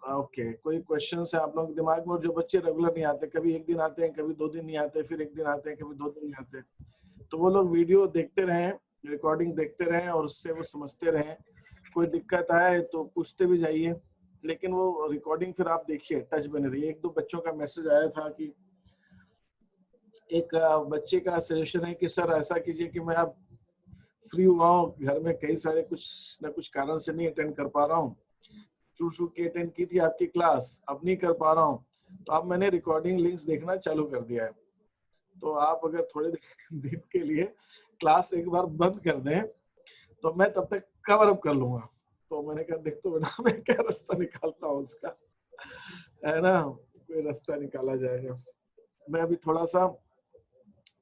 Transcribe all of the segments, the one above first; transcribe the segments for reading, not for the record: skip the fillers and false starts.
Okay, कोई question है आप लोगों के दिमाग में? जो बच्चे रेगुलर नहीं आते, कभी एक दिन आते हैं, कभी 2 दिन नहीं आते, फिर एक दिन आते हैं, कभी 2 दिन नहीं आते, तो वो लोग वीडियो देखते रहें, रिकॉर्डिंग देखते रहें और उससे वो समझते रहें। कोई दिक्कत आए तो पूछते भी जाइए, लेकिन वो रिकॉर्डिंग फिर आप देखिए, टच बने रहिए। 1-2 बच्चों का मैसेज आया था कि एक बच्चे का सजेशन है कि सर ऐसा कीजिए कि मैं अब फ्री हुआ हूँ, घर में कई सारे कुछ न कुछ कारण से नहीं अटेंड कर पा रहा हूँ, शुरू की अटेंड की थी आपकी क्लास, अब नहीं कर पा रहा हूँ, तो अब मैंने रिकॉर्डिंग लिंक्स देखना चालू कर दिया है, तो आप अगर थोड़े दिन के लिए क्लास एक बार बंद कर दें तो मैं तब तक कवर अप कर लूंगा। तो मैंने कहा देख तो बेटा मैं क्या रास्ता निकालता हूँ उसका, है ना, कोई रास्ता निकाला जाएगा। मैं अभी थोड़ा सा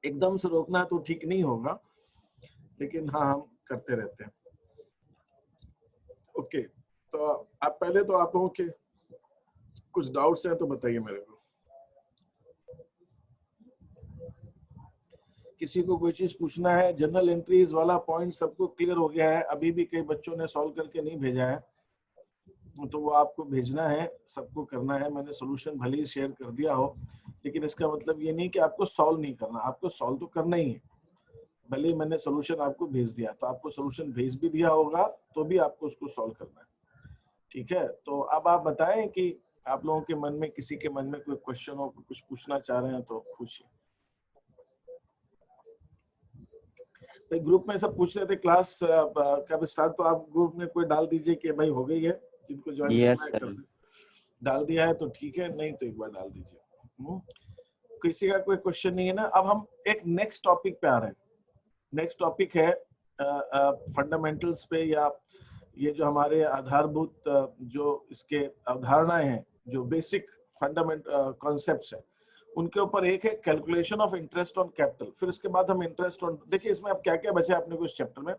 एकदम से रोकना तो ठीक नहीं होगा, लेकिन हाँ हम करते रहते हैं। ओके, तो आप पहले तो आप लोगों के कुछ डाउट्स हैं तो बताइए मेरे को। किसी को कोई चीज पूछना है? जनरल एंट्रीज वाला पॉइंट सबको क्लियर हो गया है? अभी भी कई बच्चों ने सॉल्व करके नहीं भेजा है, तो वो आपको भेजना है, सबको करना है। मैंने सोल्यूशन भले ही शेयर कर दिया हो, लेकिन इसका मतलब ये नहीं कि आपको सॉल्व नहीं करना, आपको सॉल्व तो करना ही है। भले ही मैंने सोल्यूशन आपको भेज दिया, तो आपको सोल्यूशन भेज भी दिया होगा तो भी आपको उसको सॉल्व करना है, ठीक है। तो अब आप बताएं कि आप लोगों के मन में, किसी के मन में कोई क्वेश्चन हो, कुछ पूछना चाह रहे हैं तो पूछिए। भाई ग्रुप में सब पूछ रहे थे क्लास कब स्टार्ट, तो आप ग्रुप में कोई डाल दीजिए कि भाई हो गई है, जिनको ज्वाइन करना है कर, डाल दिया है तो ठीक है, नहीं तो एक बार डाल दीजिए। किसी का कोई क्वेश्चन नहीं है ना? अब हम एक नेक्स्ट टॉपिक पे आ रहे हैं। नेक्स्ट टॉपिक है फंडामेंटल्स पे, या ये जो हमारे आधारभूत जो इसके अवधारणाएं हैं, जो बेसिक फंडामेंट कॉन्सेप्ट्स हैं, उनके ऊपर एक है calculation of interest on capital. फिर इसके बाद हम इंटरेस्ट ऑन, देखिए इसमें अब क्या क्या बचा अपने को इस चैप्टर में,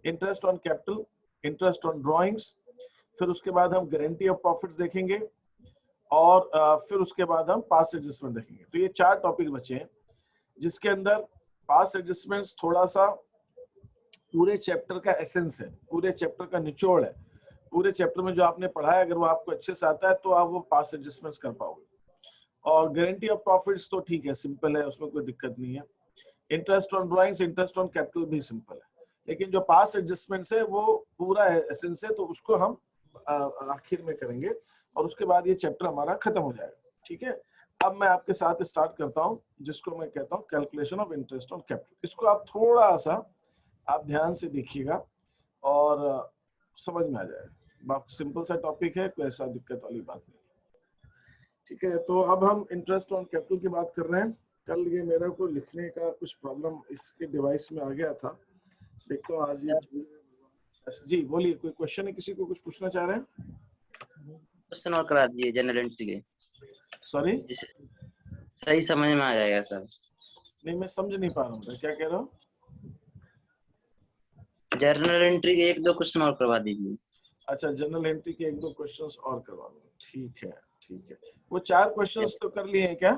interest on capital, interest on drawings, फिर उसके बाद हम गारंटी ऑफ प्रॉफिट्स देखेंगे, और फिर उसके बाद हम पास एडजस्टमेंट देखेंगे। तो ये 4 टॉपिक बचे हैं, जिसके अंदर पास एडजस्टमेंट्स थोड़ा सा पूरे चैप्टर का एसेंस है, पूरे चैप्टर का निचोड़ है। पूरे चैप्टर में जो आपने पढ़ा है, अगर वो आपको अच्छे से आता है तो आप वो पास एडजस्टमेंट्स कर पाओगे। और गारंटी ऑफ प्रॉफिट्स तो ठीक है, सिंपल है, उसमें कोई दिक्कत नहीं है। Interest on drawings, interest on capital भी सिंपल है, लेकिन जो पास एडजस्टमेंट्स है वो पूरा एसेंस है, तो उसको हम आखिर में करेंगे, और उसके बाद ये चैप्टर हमारा खत्म हो जाएगा, ठीक है। अब मैं आपके साथ स्टार्ट करता हूं, जिसको मैं कहता हूं calculation of interest on capital. इसको आप थोड़ा सा आप ध्यान से देखिएगा और समझ में आ जाएगा। सिंपल सा टॉपिक है, कोई ऐसा दिक्कत वाली बात नहीं, ठीक है। तो अब हम इंटरेस्ट ऑन कैपिटल की बात कर रहे हैं। कल ये मेरा को लिखने का कुछ प्रॉब्लम इसके डिवाइस में आ गया था, देखता हूँ आज ये। जी बोलिए, कोई क्वेश्चन है? किसी को कुछ पूछना चाह रहे हैं? क्वेश्चन और करा दिए जनरल एंट्री के, सॉरी जिसे सही समझ में आ जाएगा सर। नहीं, मैं समझ नहीं पा रहा हूँ, क्या कह रहा हूँ? जनरल एंट्री के 1-2 क्वेश्चन और करवा दीजिए। अच्छा, जनरल एंट्री के 1-2 क्वेश्चंस और करवा दो, ठीक है, ठीक है। वो 4 क्वेश्चंस तो कर लिए हैं क्या?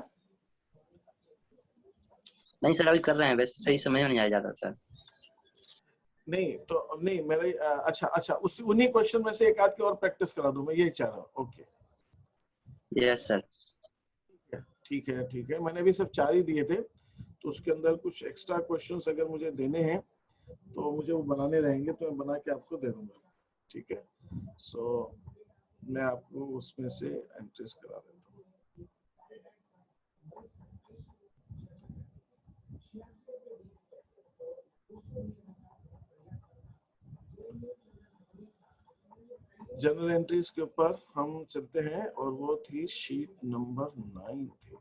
नहीं सर, अभी कर रहे हैं, वैसे सही समझ में नहीं आ जाता सर। नहीं तो नहीं मेरे, अच्छा अच्छा, उसी उन्हीं क्वेश्चन में से एक आध की और प्रैक्टिस करा दूं, मैं यही चाह रहा हूँ। Okay yes sir. ठीक है, ठीक है। मैंने भी सिर्फ 4 ही दिए थे, तो उसके अंदर कुछ एक्स्ट्रा क्वेश्चंस अगर मुझे देने हैं तो मुझे वो बनाने रहेंगे, तो मैं बना के आपको दे दूंगा, ठीक है। सो मैं आपको उसमें से एंट्रीज करा देता हूँ। जनरल एंट्रीज के ऊपर हम चलते हैं, और वो थी शीट नंबर 9 थी।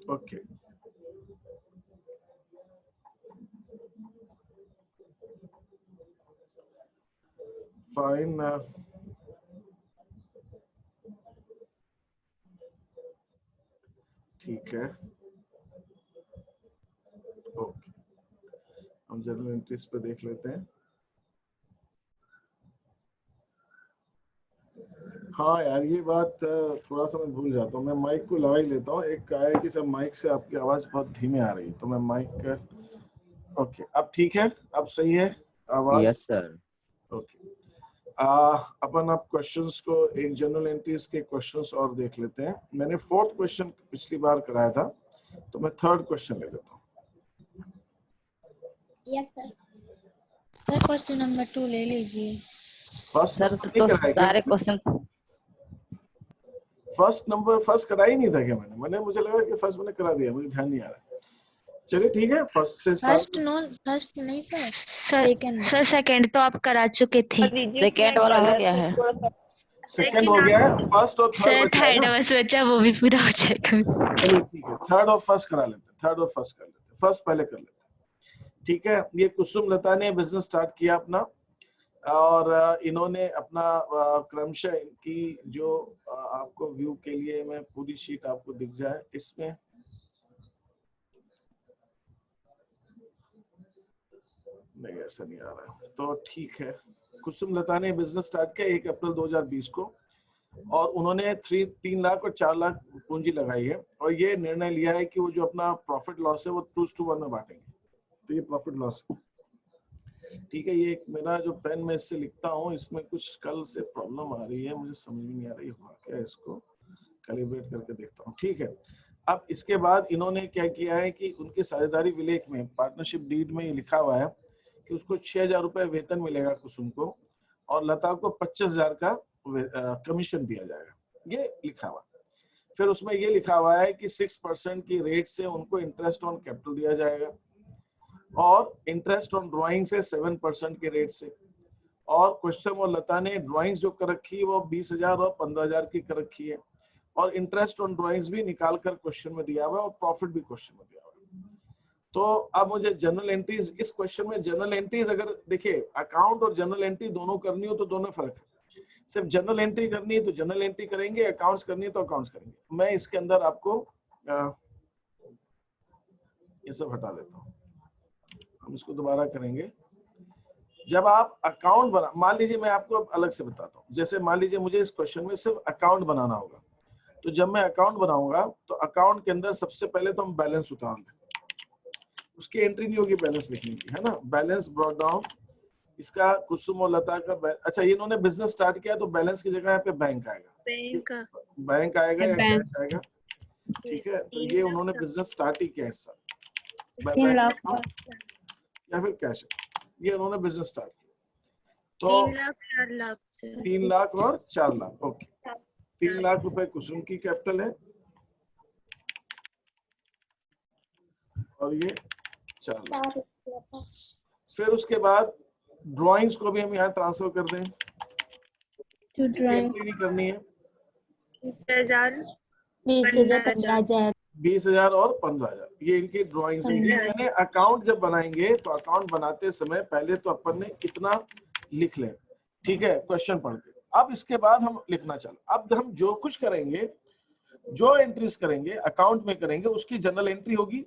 ओके फाइन, ठीक है, ओके। हम जनरल एंट्रीज पे देख लेते हैं। हाँ यार ये बात थोड़ा सा मैं भूल जाता हूँ, मैं माइक को लगा ही लेता हूँ। एक क्या है कि सब माइक से आपकी आवाज बहुत धीमे आ रही है, तो मैं माइक ओके अब ठीक है, अब सही है आवाज। Yes sir. ओके अपन आप क्वेश्चंस को एक जनरल एंट्रीज के क्वेश्चंस और देख लेते हैं। मैंने 4th क्वेश्चन पिछली बार कराया था, तो मैं 3rd क्वेश्चन ले लेता हूँ। Yes sir. Sir question number 2 ले लीजिए। फर्स्ट सर तो सारे क्वेश्चन फर्स्ट करा ही नहीं था क्या मैंने मुझे लगा कि फर्स्ट मैंने करा दिया, मुझे ध्यान नहीं आ रहा। चलिए ठीक है, फर्स्ट से फर्स्ट नहीं सर, सेकंड। सर सेकंड तो आप करा चुके थे। सेकेंड वाला हो गया है। सेकंड हो गया है, फर्स्ट और सर थर्ड थर्ड बस बचा, वो भी पूरा हो जाएगा। चलिए ठीक है, थर्ड और फर्स्ट करा लेते हैं, थर्ड और फर्स्ट कर लेते हैं, फर्स्ट पहले कर लेते हैं। ठीक है, ये कुसुम लता ने बिजनेस स्टार्ट किया अपना, और इन्होंने अपना क्रमशः इनकी जो आपको व्यू के लिए मैं पूरी शीट आपको दिख जाए इसमें, नहीं ऐसा नहीं आ रहा है तो ठीक है। कुसुम लता ने बिजनेस स्टार्ट किया 1 अप्रैल 2020 को, और उन्होंने 3 लाख और 4 लाख पूंजी लगाई है, और ये निर्णय लिया है कि वो जो अपना प्रॉफिट लॉस है वो 2:1 में बांटेंगे। तो ये प्रॉफिट लॉस ठीक है। ये मेरा जो पेन में इससे लिखता हूँ, इसमें कुछ कल से प्रॉब्लम आ रही है, मुझे समझ में नहीं आ रही हुआ क्या, इसको कैलिब्रेट करके देखता हूँ। ठीक है, अब इसके बाद इन्होंने क्या किया है कि उनकी साझेदारी विलेख में, पार्टनरशिप डीड में ये लिखा हुआ है कि उसको 6,000 रुपए वेतन मिलेगा कुसुम को, और लता को 25,000 का कमीशन दिया जाएगा, ये लिखा हुआ। फिर उसमें ये लिखा हुआ है कि 6% की रेट से उनको इंटरेस्ट ऑन कैपिटल दिया जाएगा, और इंटरेस्ट ऑन ड्राइंग से 7% के रेट से। और कुसुम और लता ने ड्राइंग्स जो कर रखी है वो 20,000 और 15,000 की कर रखी है, और इंटरेस्ट ऑन ड्राइंग्स भी निकाल कर क्वेश्चन में दिया हुआ है, और प्रॉफिट भी क्वेश्चन में दिया हुआ है। तो अब मुझे जनरल एंट्रीज, इस क्वेश्चन में जनरल एंट्रीज अगर देखिए अकाउंट और जनरल एंट्री दोनों करनी हो तो दोनों फर्क है। सिर्फ जनरल एंट्री करनी है तो जनरल एंट्री करेंगे, अकाउंट्स करनी है तो अकाउंट्स करेंगे। मैं इसके अंदर आपको ये सब हटा देता हूँ, हम इसको दोबारा करेंगे। जब आप अकाउंट बना, मान लीजिए मैं आपको अलग से बताता हूँ, जैसे मान लीजिए मुझे इस क्वेश्चन में सिर्फ अकाउंट बनाना होगा, तो जब मैं अकाउंट बनाऊंगा तो अकाउंट के अंदर सबसे पहले तो हम बैलेंस उतारेंगे, उसकी एंट्री नहीं होगी बैलेंस लिखने की, है ना। बैलेंस ब्रॉट डाउन, इसका कुसुम और लता का अच्छा ये इन्होंने बिजनेस स्टार्ट किया तो बैलेंस की जगह यहाँ पे बैंक आएगा, बैंक आएगा या कैश आएगा, ठीक है। तो ये उन्होंने बिजनेस स्टार्ट ही किया इस साल, या फिर कैश, ये उन्होंने बिजनेस स्टार्ट किया। तो 3 लाख और 4 लाख, ओके। 3 लाख रुपए कुसुम की कैपिटल है, और ये 4 लाख। फिर उसके बाद ड्राइंग्स को भी हम यहाँ ट्रांसफर कर दें, एंट्री नहीं करनी है। 20,000 और 15,000 ये इनकी ड्राइंग्स है। मैंने अकाउंट जब बनाएंगे तो अकाउंट बनाते समय पहले तो अपन ने कितना लिख लें, ठीक है, क्वेश्चन पढ़ के। अब इसके बाद हम लिखना चालू, अब हम जो कुछ करेंगे, जो एंट्रीज करेंगे अकाउंट में करेंगे उसकी जनरल एंट्री होगी,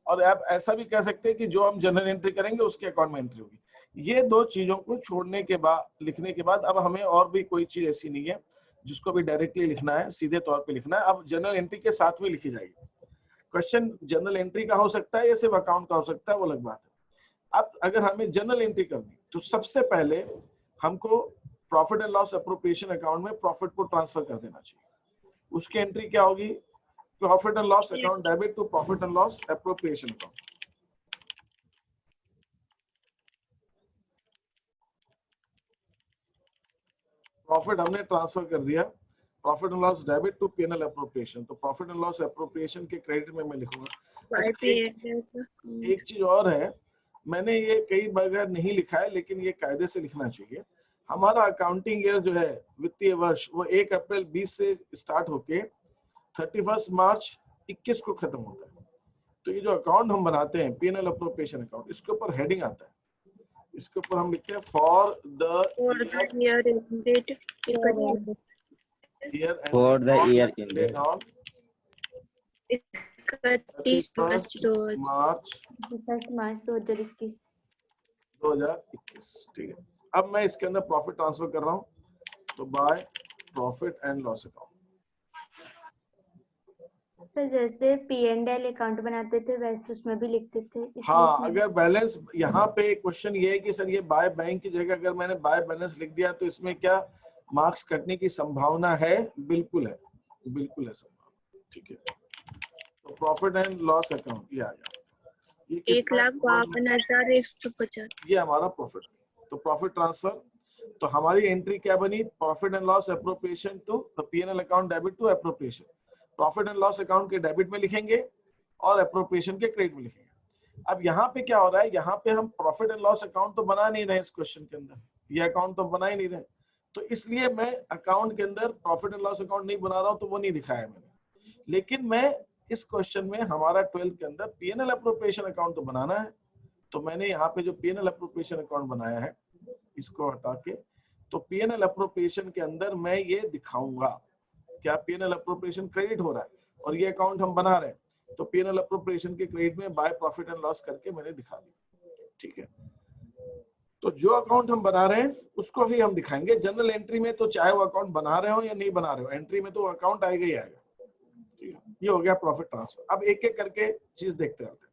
और आप ऐसा भी कह सकते हैं कि जो हम जनरल एंट्री करेंगे उसके अकाउंट में एंट्री होगी। ये दो चीजों को छोड़ने के बाद, लिखने के बाद, अब हमें और भी कोई चीज ऐसी नहीं है जिसको भी डायरेक्टली लिखना है, सीधे तौर पे लिखना है। अब जनरल एंट्री के साथ में लिखी जाएगी। क्वेश्चन जनरल एंट्री का हो सकता है या सिर्फ अकाउंट का हो सकता है, वो अलग बात है। अब अगर हमें जनरल एंट्री करनी तो सबसे पहले हमको profit and loss appropriation account में प्रॉफिट को ट्रांसफर कर देना चाहिए। उसकी एंट्री क्या होगी, profit and loss account debit to profit and loss appropriation account. Profit हमने ट्रांसफर कर दिया, profit and loss debit to PNL appropriation, तो प्रॉफिट एंड लॉस एप्रोप्रिएशन के क्रेडिट में मैं लिखूंगा। एक चीज और है, मैंने ये कई बार नहीं लिखा है लेकिन ये कायदे से लिखना चाहिए। हमारा अकाउंटिंग ईयर जो है, वित्तीय वर्ष, वो 1 अप्रैल 20 से स्टार्ट होके 31 मार्च 21 को खत्म होता है। तो ये जो अकाउंट हम बनाते हैं पीएनएल एप्रोप्रिएशन अकाउंट, इसके ऊपर हेडिंग आता है, इसके ऊपर हम लिखते हैं for the year ended on 31 मार्च 2021। ठीक है, अब मैं इसके अंदर प्रॉफिट ट्रांसफर कर रहा हूँ, तो by profit and loss account. तो जैसे P&L अकाउंट बनाते थे वैसे उसमें भी लिखते थे, इसलिए हाँ, इसमें- अगर बैलेंस यहाँ पे क्वेश्चन ये है कि सर ये बाय बैंक की जगह अगर मैंने बाय बैलेंस लिख दिया तो इसमें क्या मार्क्स कटने की संभावना है? बिल्कुल है, बिल्कुल है संभावना। ठीक है, तो प्रॉफिट एंड लॉस अकाउंट ये आ गया, ये 1,52,150। ये हमारा प्रॉफिट। तो प्रॉफिट ट्रांसफर, तो हमारी एंट्री क्या बनी? Profit and loss appropriation to P&L account debit to appropriation. Profit and loss account के डेबिट में लिखेंगे और एप्रोप्रिएशन के क्रेडिट में लिखेंगे। अब यहाँ पे क्या हो रहा है, यहाँ पे हम प्रॉफिट एंड लॉस अकाउंट तो बना नहीं रहे इस क्वेश्चन के अंदर, ये अकाउंट तो बना ही नहीं रहे, तो इसलिए मैं अकाउंट के अंदर प्रॉफिट एंड लॉस अकाउंट नहीं बना रहा हूँ, तो वो नहीं दिखाया मैंने। लेकिन मैं इस क्वेश्चन में हमारा 12th के अंदर P&L एप्रोप्रिएशन अकाउंट तो बनाना है, तो मैंने यहाँ पे जो P&L एप्रोप्रिएशन अकाउंट बनाया है इसको हटा के, तो P&L एप्रोप्रिएशन के अंदर मैं ये दिखाऊंगा क्या P&L एप्रोप्रिएशन क्रेडिट हो रहा है और ये अकाउंट हम बना रहे हैं, तो P&L एप्रोप्रिएशन के क्रेडिट में बाय प्रॉफिट एंड लॉस करके मैंने दिखा दिया। ठीक है, तो जो अकाउंट हम बना रहे हैं उसको ही हम दिखाएंगे। जनरल एंट्री में तो चाहे वो अकाउंट बना रहे हो या नहीं बना रहे हो, एंट्री में तो अकाउंट आएगा ही आएगा। ठीक है, ये हो गया प्रॉफिट ट्रांसफर। अब एक एक करके चीज देखते रहते हैं।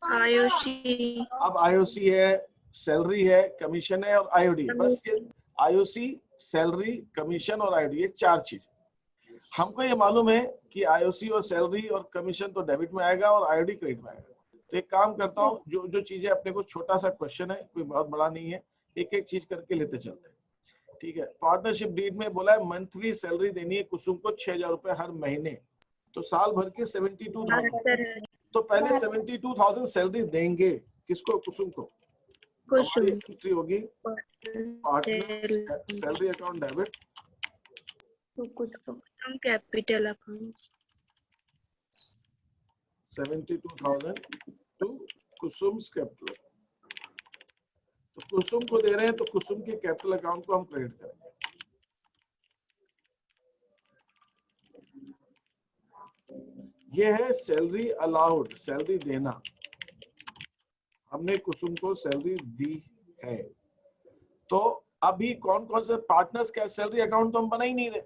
IOC, अब IOC है, सैलरी है, कमीशन है और IOD है। बस ये IOC, सैलरी, कमीशन और IOD, ये 4 चीज। हमको ये मालूम है कि IOC और सैलरी और कमीशन तो डेबिट में आएगा और IOD क्रेडिट में आएगा। तो एक काम करता हूँ, जो जो चीजें अपने को छोटा सा क्वेश्चन है, कोई बहुत बड़ा नहीं है, एक एक चीज करके लेते चलते हैं। ठीक है, पार्टनरशिप डीड में बोला है मंथली सैलरी देनी है कुसुम को 6,000 रुपए हर महीने, तो साल भर की 72,000। तो पहले 72,000 सैलरी देंगे किसको? कुसुम को। कुसुम, एंट्री होगी partner salary account debit Kusum capital account 72,000 to Kusum's capital. तो कुसुम को दे रहे हैं तो कुसुम के कैपिटल अकाउंट को हम क्रेडिट करेंगे। ये है सैलरी अलाउड, सैलरी देना, हमने कुसुम को सैलरी दी है। तो अभी कौन कौन से पार्टनर्स का सैलरी अकाउंट तो हम बना ही नहीं रहे,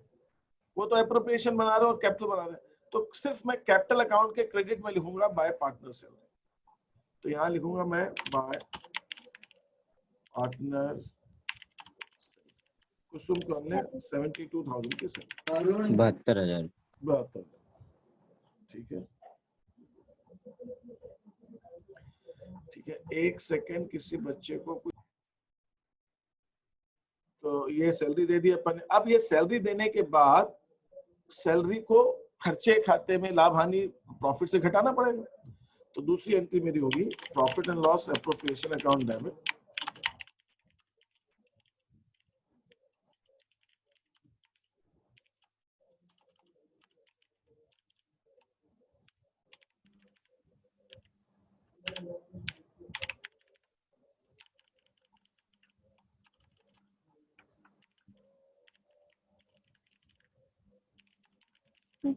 वो तो एप्रोप्रिएशन बना रहे और कैपिटल बना रहे, तो सिर्फ मैं कैपिटल अकाउंट के क्रेडिट में लिखूंगा बाय पार्टनर सैलरी। तो यहां लिखूंगा मैं बाय पार्टनर कुसुम को हमने 72,000 के सैलरी 72,000। ठीक है, ठीक है, एक सेकेंड, किसी बच्चे को कुछ, तो ये सैलरी दे दी अपन ने। अब ये सैलरी देने के बाद सैलरी को खर्चे खाते में लाभ हानि प्रॉफिट से घटाना पड़ेगा, तो दूसरी एंट्री मेरी होगी profit and loss appropriation account debit.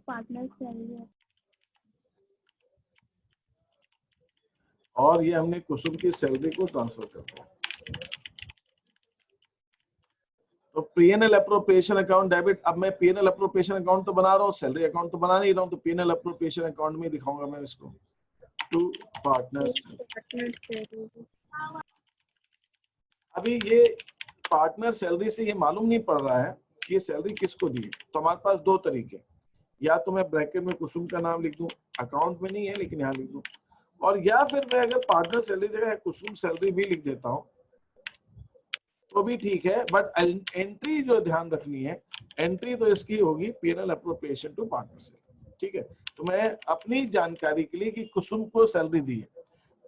Partner salary और ये हमने कुसुम की सैलरी को ट्रांसफर कर दिया। तो P&L एप्रोप्रिएशन अकाउंट डेबिट, अब मैं P&L एप्रोप्रिएशन अकाउंट तो बना रहा हूँ, सैलरी अकाउंट तो बना नहीं रहा हूँ, तो P&L एप्रोप्रिएशन अकाउंट में दिखाऊंगा मैं इसको टू पार्टनर्स। अभी ये पार्टनर सैलरी से ये मालूम नहीं पड़ रहा है कि ये सैलरी किसको दी है, तो हमारे पास 2 तरीके, या तो मैं ब्रैकेट में कुसुम का नाम लिख दूं, अकाउंट में नहीं है लेकिन यहाँ लिख दूं, और या फिर मैं अगर पार्टनर सैलरी जगह कुसुम सैलरी भी लिख देता हूँ तो भी ठीक है, बट एंट्री जो ध्यान रखनी है, एंट्री तो इसकी होगी P&L appropriation to partner salary. ठीक है, तो मैं अपनी जानकारी के लिए कि कुसुम को सैलरी दी है,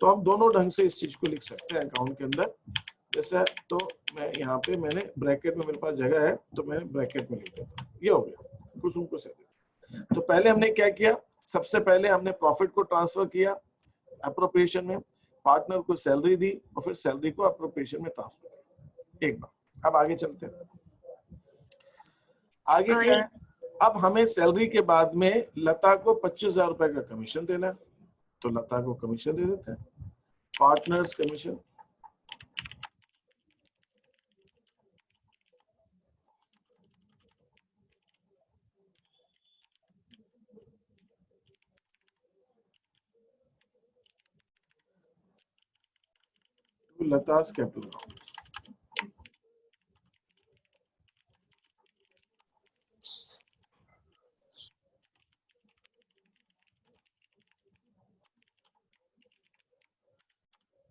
तो हम दोनों ढंग से इस चीज को लिख सकते हैं अकाउंट के अंदर। जैसे तो मैं यहाँ पे मैंने ब्रैकेट में, मेरे पास जगह है तो मैं ब्रैकेट में लिख देता हूँ, ये हो गया कुसुम को सैलरी। तो पहले हमने क्या किया, सबसे पहले हमने प्रॉफिट को ट्रांसफर किया एप्रोप्रिएशन में, पार्टनर को सैलरी दी और फिर सैलरी को एप्रोप्रिएशन में ट्रांसफर किया एक बार। अब आगे चलते हैं, आगे क्या है, अब हमें सैलरी के बाद में लता को 25,000 रुपए का कमीशन देना है, तो लता को कमीशन दे देते हैं, पार्टनर्स कमीशन। लता's capital account.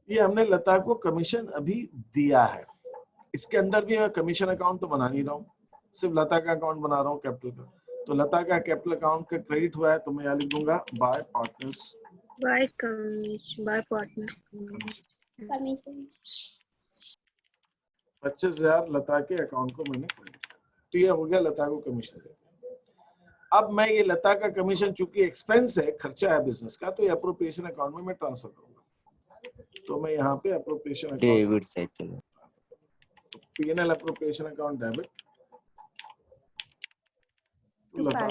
ये हमने लता को कमीशन अभी दिया है, इसके अंदर भी मैं कमीशन अकाउंट तो बना नहीं रहा हूँ, सिर्फ लता का अकाउंट बना रहा हूँ कैपिटल का। तो लता का कैपिटल अकाउंट का क्रेडिट हुआ है तो मैं यहाँ लिख दूंगा bye partners bye partner commission 25,000 लता के अकाउंट को मैंने क्रेडिट किया, तो ये हो गया लता को कमीशन। अब मैं ये लता का कमीशन चूंकि एक्सपेंस है, खर्चा है बिजनेस का, तो ये अप्रोप्रिएशन अकाउंट में मैं ट्रांसफर करूंगा। तो मैं यहाँ पे अप्रोप्रिएशन अकाउंट डेबिट साइड चलो, P&L अप्रोप्रिएशन अकाउंट डेबिट तो लता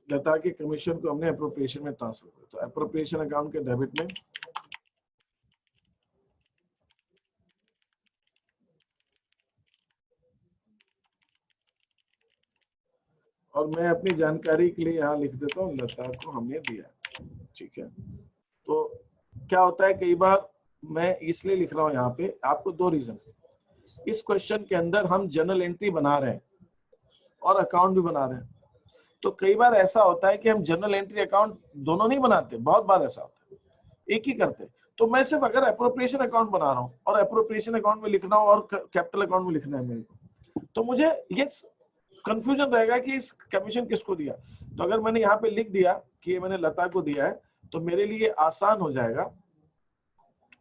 लता के कमीशन को हमने अप्रोप्रिएशन में ट्रांसफर किया, तो अप्रोप्रिएशन अकाउंट के डेबिट में और मैं अपनी जानकारी के लिए यहाँ लिख देता हूँ लता को हमने दिया, ठीक है। तो क्या होता है, कई बार मैं इसलिए लिख रहा हूँ यहाँ पे, आपको दो रीजन है। इस क्वेश्चन के अंदर हम जनरल एंट्री बना रहे हैं और अकाउंट भी बना रहे हैं, तो कई बार ऐसा होता है कि हम जनरल एंट्री अकाउंट दोनों नहीं बनाते, बहुत बार ऐसा होता है एक ही करते। तो मैं सिर्फ अगर अप्रोप्रिएशन अकाउंट बना रहा हूँ और अप्रोप्रिएशन अकाउंट में लिखना हो और कैपिटल अकाउंट में लिखना है मेरे को, तो मुझे ये कंफ्यूजन रहेगा कि इस कमीशन किसको दिया। तो अगर मैंने यहाँ पे लिख दिया कि ये मैंने लता को दिया है, तो मेरे लिए आसान हो जाएगा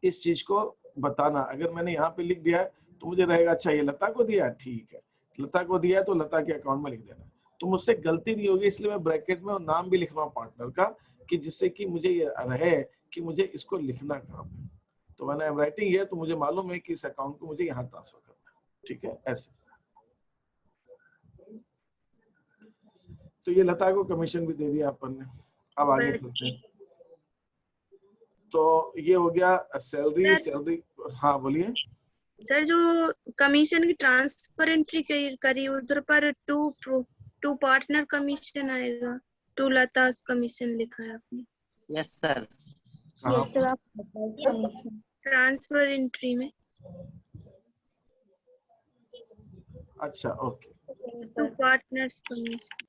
इस चीज को बताना। अगर मैंने यहाँ पे लिख दिया है तो मुझे रहेगा अच्छा ये लता को दिया है, ठीक है, लता को दिया है तो लता के अकाउंट में लिख देना, तो मुझसे गलती नहीं होगी। इसलिए मैं ब्रैकेट में नाम भी लिख रहा हूँ पार्टनर का, कि जिससे कि मुझे ये रहे कि मुझे इसको लिखना कहाँ पे। तो मैंने एम राइटिंग है तो मुझे मालूम है कि इस अकाउंट को मुझे यहाँ ट्रांसफर करना है, ठीक है, ऐसे। तो ये लता को कमीशन भी दे दिया अपन ने। अब आगे चलते हैं। तो ये हो गया सैलरी। हाँ बोलिए सर, जो कमीशन की ट्रांसफर एंट्री करी उधर पर टू पार्टनर कमीशन आएगा, टू लता कमीशन लिखा है आपने। Yes sir. कहाँ ये तो आप कमीशन ट्रांसफर एंट्री में अच्छा okay, to partners commission.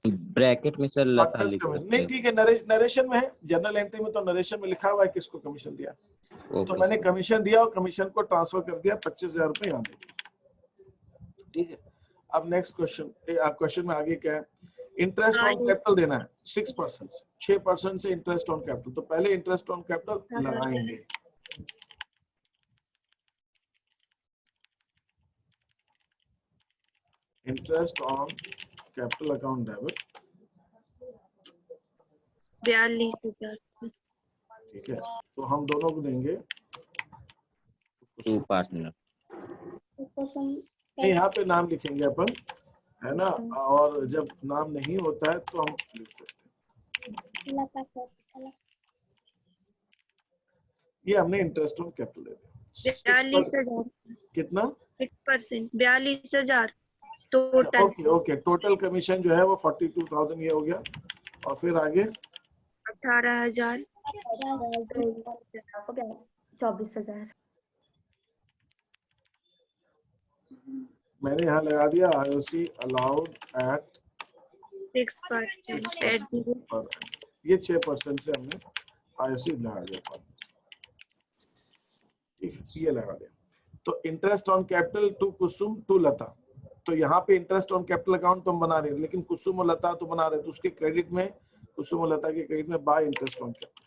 Bracket में सर लता पार्टनर्स लिख कमीशन सकते नहीं, हैं। ठीक है, नरेशन में है, जनरल एंट्री में तो नरेशन में लिखा हुआ है किसको कमीशन दिया। तो ओके मैंने सर। कमीशन दिया और कमीशन को ट्रांसफर कर दिया 25,000 रुपए यहाँ दे दिए, ठीक है। अब नेक्स्ट क्वेश्चन में आगे क्या है, इंटरेस्ट ऑन कैपिटल देना है 6% से 6% से इंटरेस्ट ऑन कैपिटल। तो पहले इंटरेस्ट ऑन कैपिटल लगाएंगे, interest on capital account debit, 42,000। ठीक है। तो हम दोनों को देंगे टू पार्टनर। यहाँ पे नाम लिखेंगे अपन, है ना, और जब नाम नहीं होता है तो हम लिख सकते हैं। ये हमने इंटरेस्ट ऑन कैपिटल दे दिया 42,000 कितना 6%, 42,000 total. Okay okay, total commission जो है वो 42,000 ये हो गया। और फिर आगे 18,000 24,000 मैंने यहाँ लगा दिया आईओसी अलाउड एट 6%। ये 6% से हमने आईओसी लगा दिया, ठीक है, ये लगा दिया। तो interest on capital to Kusum to Lata, तो यहाँ पे इंटरेस्ट ऑन कैपिटल अकाउंट तो हम बना रहे हैं, लेकिन कुसुम और लता तो बना रहे हैं, तो उसके क्रेडिट में, कुसुम और लता के क्रेडिट में बाय इंटरेस्ट ऑन कैपिटल,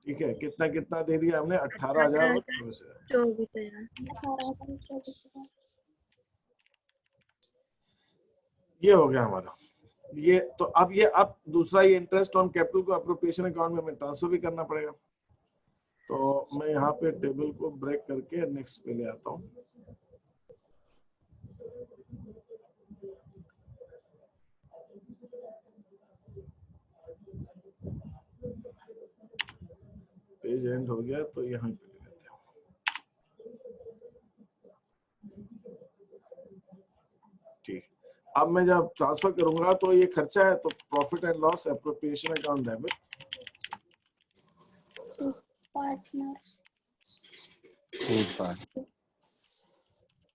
ठीक है। कितना कितना दे दिया हमने 18,000 और 24,000। 24,000। ये हो गया हमारा ये। तो अब दूसरा ये इंटरेस्ट ऑन कैपिटल को अप्रोप्रिएशन अकाउंट में हमें ट्रांसफर भी करना पड़ेगा। तो मैं यहाँ पे टेबल को ब्रेक करके नेक्स्ट पे ले आता हूँ। पेज एंड हो गया तो यहाँ पे ले लेते हैं। ठीक, अब मैं जब ट्रांसफर करूंगा तो ये खर्चा है, तो profit and loss appropriation account debit partners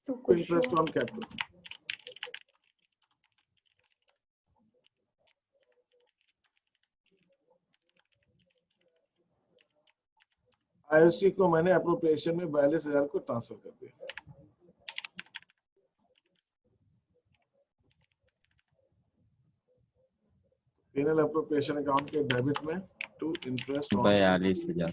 to interest on capital. IOC को मैंने एप्रोप्रिएशन में 42,000 को ट्रांसफर कर दिया। पेनल एप्रोप्रिएशन अकाउंट के डेबिट में टू इंटरेस्ट ऑन 42,000।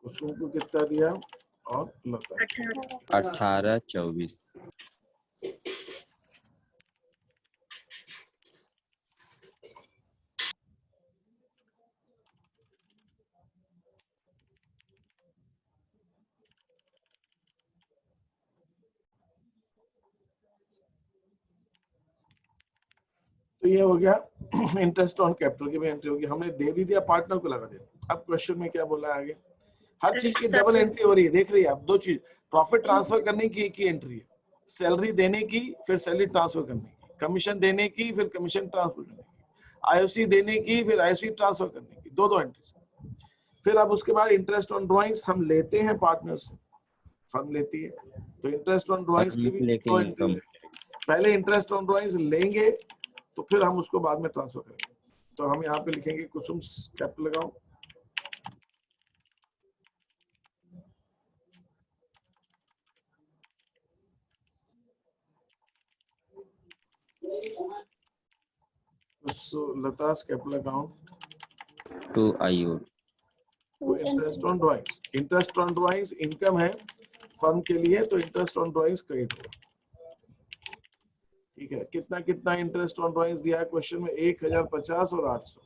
कुसुम को कितना दिया और लता 18-24। तो ये हो गया इंटरेस्ट ऑन कैपिटल की भी एंट्री होगी, हमने दे भी दिया, पार्टनर को लगा दिया। अब क्वेश्चन में क्या बोला है आगे, हर चीज की डबल एंट्री हो रही है, देख रही है आप, दो चीज, प्रॉफिट ट्रांसफर करने की एक ही एंट्री है, सैलरी देने की फिर सैलरी ट्रांसफर करने की, कमीशन देने की फिर कमीशन ट्रांसफर करने की, आईओसी देने की फिर आईओसी ट्रांसफर करने की, दो एंट्रीज। फिर अब उसके बाद इंटरेस्ट ऑन ड्रॉइंग्स हम लेते हैं पार्टनर से, फर्म लेती है, तो इंटरेस्ट ऑन ड्रॉइंग्स की भी दो एंट्री है। पहले इंटरेस्ट ऑन ड्रॉइंग्स लेंगे तो फिर हम उसको बाद में ट्रांसफर करेंगे। तो हम यहाँ पे लिखेंगे कुसुम कैपिटल लगाओ, Lata's capital account to IO interest on drawings. Interest on drawings income है फर्म के लिए, तो इंटरेस्ट ऑन ड्रॉइंग्स क्रेडिट होगा। ठीक है, कितना कितना इंटरेस्ट ऑन ड्रॉइंग्स दिया है क्वेश्चन में, 1050 और 800।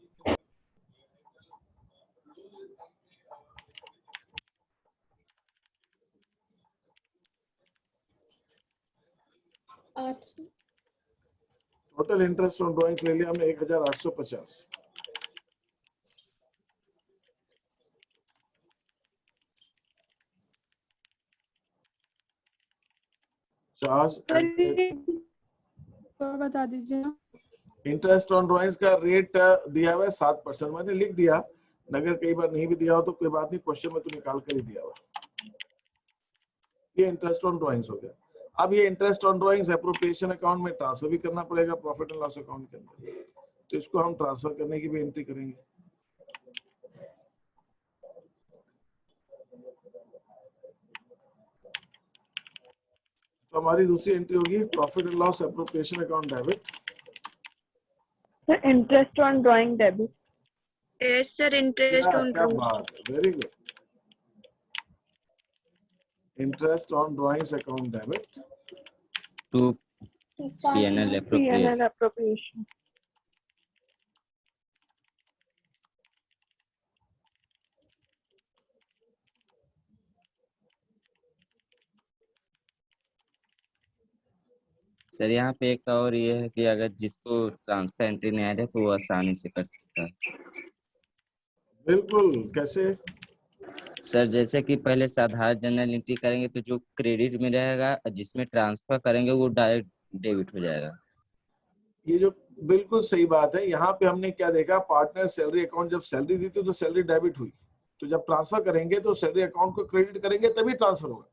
टोटल इंटरेस्ट ऑन ड्रॉइंग्स ले लिया हमने 1850। चार्ज बता दीजिए ना। इंटरेस्ट ऑन ड्रॉइंग्स का रेट दिया हुआ है 7%, मैंने लिख दिया, अगर कई बार नहीं भी दिया हो तो कोई बात नहीं, क्वेश्चन में तो निकाल कर ही दिया हुआ। ये इंटरेस्ट ऑन ड्रॉइंग्स हो गया। अब ये interest on drawings appropriation account में ट्रांसफर भी करना पड़ेगा प्रॉफिट एंड लॉस अकाउंट के अंदर, तो इसको हम ट्रांसफर करने की भी एंट्री करेंगे। तो हमारी दूसरी एंट्री होगी profit and loss appropriation account debit. Interest on drawing debit. Yes sir, interest on very good. Interest on drawings account debit to PNL appropriation. Sir यहाँ पे एक और ये है कि अगर जिसको ट्रांसफर एंट्री नहीं आ रही तो वो आसानी से कर सकता है। बिल्कुल, कैसे सर जैसे कि पहले साधारण जनरल एंट्री करेंगे तो जो क्रेडिट में रहेगा, जिसमें ट्रांसफर करेंगे वो डायरेक्ट डेबिट हो जाएगा। ये जो बिल्कुल सही बात है, यहाँ पे हमने क्या देखा, पार्टनर सैलरी अकाउंट जब सैलरी दी थी तो सैलरी डेबिट हुई, तो जब ट्रांसफर करेंगे तो सैलरी अकाउंट को क्रेडिट करेंगे तभी ट्रांसफर होगा।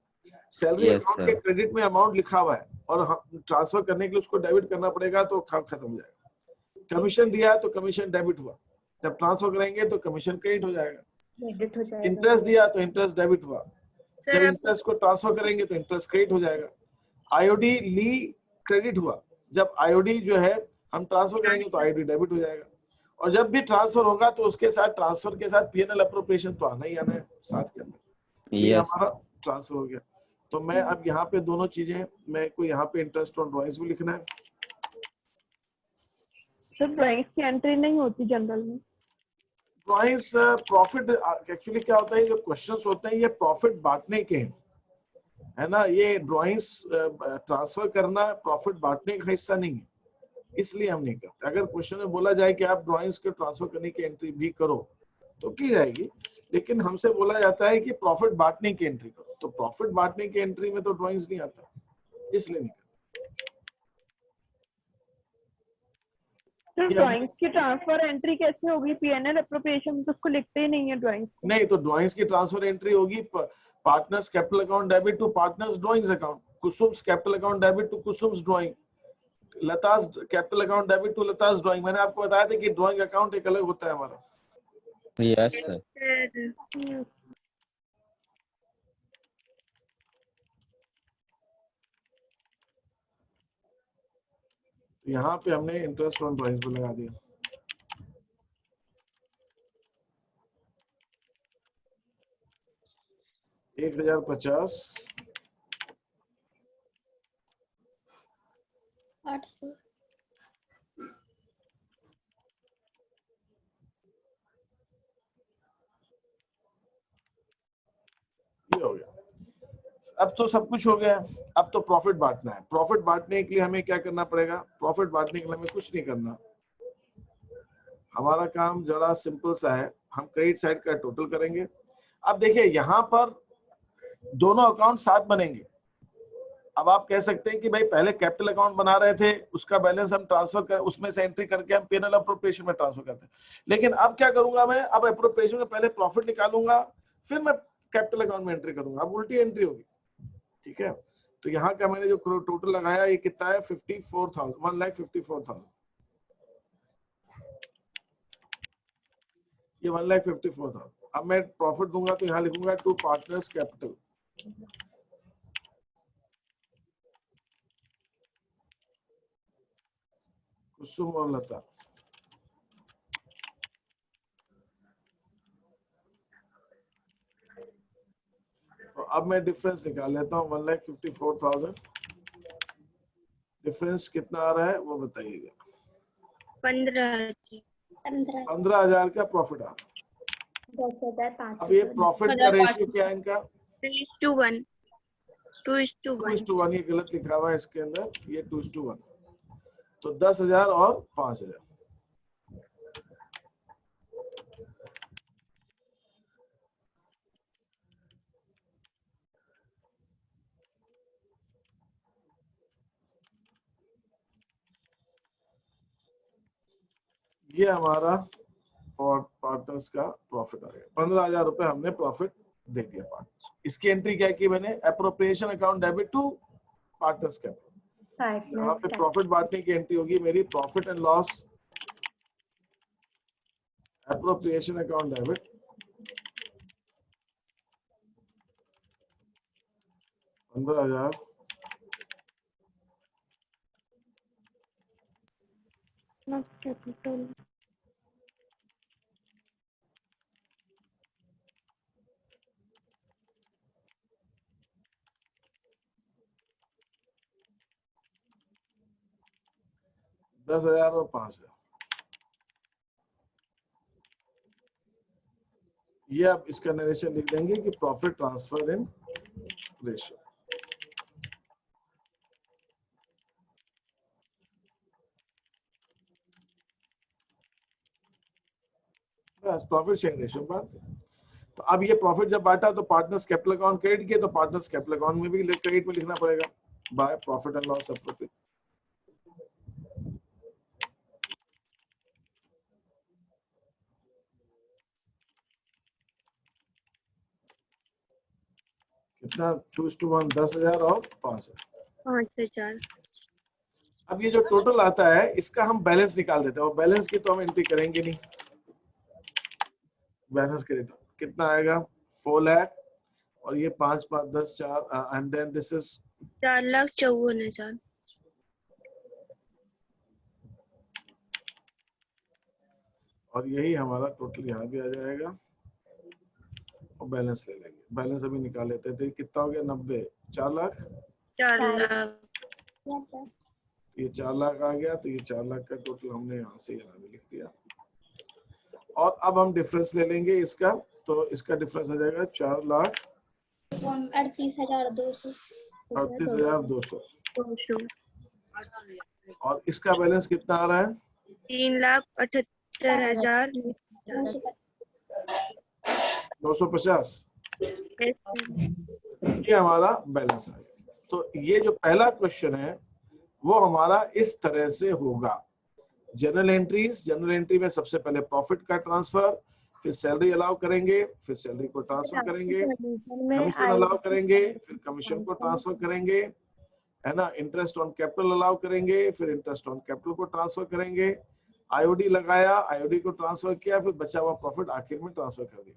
सैलरी अकाउंट के क्रेडिट में अमाउंट लिखा हुआ है और हम ट्रांसफर करने के लिए उसको डेबिट करना पड़ेगा, तो खत्म हो जाएगा। कमीशन दिया है तो कमीशन डेबिट हुआ, जब ट्रांसफर करेंगे तो कमीशन क्रेडिट हो जाएगा। इंटरेस्ट दिया तो इंटरेस्ट डेबिट हुआ, जब इंटरेस्ट को ट्रांसफर करेंगे तो इंटरेस्ट क्रेडिट हो जाएगा। आईओडी ली क्रेडिट हुआ, जब आईओडी जो है हम ट्रांसफर करेंगे तो आईओडी डेबिट हो जाएगा। और जब भी ट्रांसफर होगा तो उसके साथ ट्रांसफर के साथ पीएनएल एप्रोप्रिएशन तो आना ही आना है साथ के अंदर। ये हमारा ट्रांसफर हो गया। तो मैं अब यहाँ पे दोनों चीजें, मैं को यहाँ पे इंटरेस्ट ऑन ड्रॉइंग्स भी लिखना है। सर ड्रॉइंग्स की एंट्री नहीं होती जनरल में। ड्रॉइंग्स प्रॉफिट एक्चुअली क्या होता है, जो क्वेश्चंस होते हैं ये प्रॉफिट बांटने के हैं, है ना। ये ड्रॉइंग्स ट्रांसफर करना प्रॉफिट बांटने का हिस्सा नहीं है। इसलिए हम नहीं करते। अगर क्वेश्चन में बोला जाए कि आप ड्राइंग्स के ट्रांसफर करने की एंट्री भी करो तो की जाएगी, लेकिन हमसे बोला जाता है कि प्रॉफिट बांटने की एंट्री करो, तो प्रॉफिट बांटने की एंट्री में तो ड्राइंग्स नहीं आता, इसलिए नहीं तो ये ड्राइंग्स की ट्रांसफर एंट्री कैसे होगी? पीएनएल अप्रोप्रिएशन तो उसको लिखते ही नहीं है ड्राइंग्स। नहीं, तो ड्राइंग्स की ट्रांसफर एंट्री होगी partners capital account debit to partners drawings account, Kusum's capital account debit to Kusum's drawing, Lata's capital account debit to Lata's drawing. मैंने आपको बताया था कि ड्राइंग अकाउंट एक अलग होता है हमारा। Yes sir. यहाँ पे हमने इंटरेस्ट ऑन ड्राइंग्स को लगा दिया। $1050 800 ये हो गया। अब तो सब कुछ हो गया, अब तो प्रॉफिट बांटना है। प्रॉफिट बांटने के लिए हमें क्या करना पड़ेगा? प्रॉफिट बांटने के लिए हमें कुछ नहीं करना, हमारा काम जरा सिंपल सा है। हम क्रेडिट साइड का टोटल करेंगे। अब देखिए यहाँ पर दोनों अकाउंट साथ बनेंगे। अब आप कह सकते हैं कि भाई पहले कैपिटल अकाउंट बना रहे थे, उसका बैलेंस हम ट्रांसफर कर, उसमें से एंट्री करके हम पीएनएल अप्रोप्रिएशन में ट्रांसफर करते हैं। लेकिन अब क्या करूंगा मैं? अब अप्रोप्रिएशन में पहले प्रॉफिट निकालूंगा, फिर मैं कैपिटल अकाउंट में एंट्री करूंगा। अब उल्टी एंट्री होगी, ठीक है। तो यहाँ का मैंने जो टोटल लगाया ये कितना है? 54,000, 1,54,000। ये 1,54,000। अब मैं प्रॉफिट दूंगा तो यहाँ लिखूंगा टू पार्टनर्स कैपिटल, कुसुम और लता। तो अब मैं डिफरेंस निकाल लेता हूँ। 1,54,000 डिफरेंस कितना आ रहा है वो बताइएगा। 15,000 का प्रॉफिट आ रहा है। 10,500। अब ये प्रॉफिट का रेशियो क्या है इनका? 2:1 2:1। ये गलत लिखा हुआ है इसके अंदर, ये 2:1। तो 10,000 और 5,000। ये हमारा पार्टनर्स का प्रॉफिट आ गया। 15,000 रुपए हमने प्रॉफिट दे दिया पार्टनर्स। इसकी एंट्री क्या की मैंने? Appropriation account debit to partners capital. यहाँ पे प्रॉफिट बांटने की एंट्री होगी मेरी profit and loss appropriation account debit $15,000 capital. $10,000 और 5,000। ये आप इसका नरेशन लिख देंगे कि प्रॉफिट ट्रांसफर इन रेशियो। बस प्रॉफिट शेयरिंग रेशियो बांट। तो अब ये प्रॉफिट जब बांटा तो पार्टनर्स कैपिटल अकाउंट क्रेडिट किया, तो पार्टनर्स कैपिटल अकाउंट में भी क्रेडिट में लिखना पड़ेगा by profit and loss appropriation. कितना? 2:1, 10,000 और 5,000। अब ये जो टोटल आता है इसका हम बैलेंस निकाल देते हैं, और बैलेंस की तो हम एंट्री करेंगे नहीं। बैलेंस क्रेडिट कितना आएगा? 4 लाख, और ये 5, 5, 10, 4 एंड देन दिस इज 4,54,000। और यही हमारा टोटल यहाँ भी आ जाएगा। और बैलेंस ले लेंगे। बैलेंस अभी निकाल लेते थे। कितना हो गया? 90। 4 लाख। 4 लाख। ये 4 लाख आ गया, तो ये 4 लाख का टोटल हमने यहाँ से यहाँ भी लिख दिया। और अब हम डिफरेंस ले लेंगे इसका, तो इसका डिफरेंस आ जाएगा 4,38,200। 200। और इसका बैलेंस कितना आ रहा है? 3,78,000। 250। ये हमारा बैलेंस आ गया। तो ये जो पहला क्वेश्चन है वो हमारा इस तरह से होगा। जनरल एंट्रीज, जनरल एंट्री में सबसे पहले प्रॉफिट का ट्रांसफर, फिर सैलरी अलाउ करेंगे, फिर सैलरी को ट्रांसफर करेंगे, कमीशन अलाउ करेंगे, फिर कमीशन को ट्रांसफर करेंगे, है ना, इंटरेस्ट ऑन कैपिटल अलाउ करेंगे, फिर इंटरेस्ट ऑन कैपिटल को ट्रांसफर करेंगे, आईओडी लगाया, आईओडी को ट्रांसफर किया, फिर बचा हुआ प्रॉफिट आखिर में ट्रांसफर कर दिया।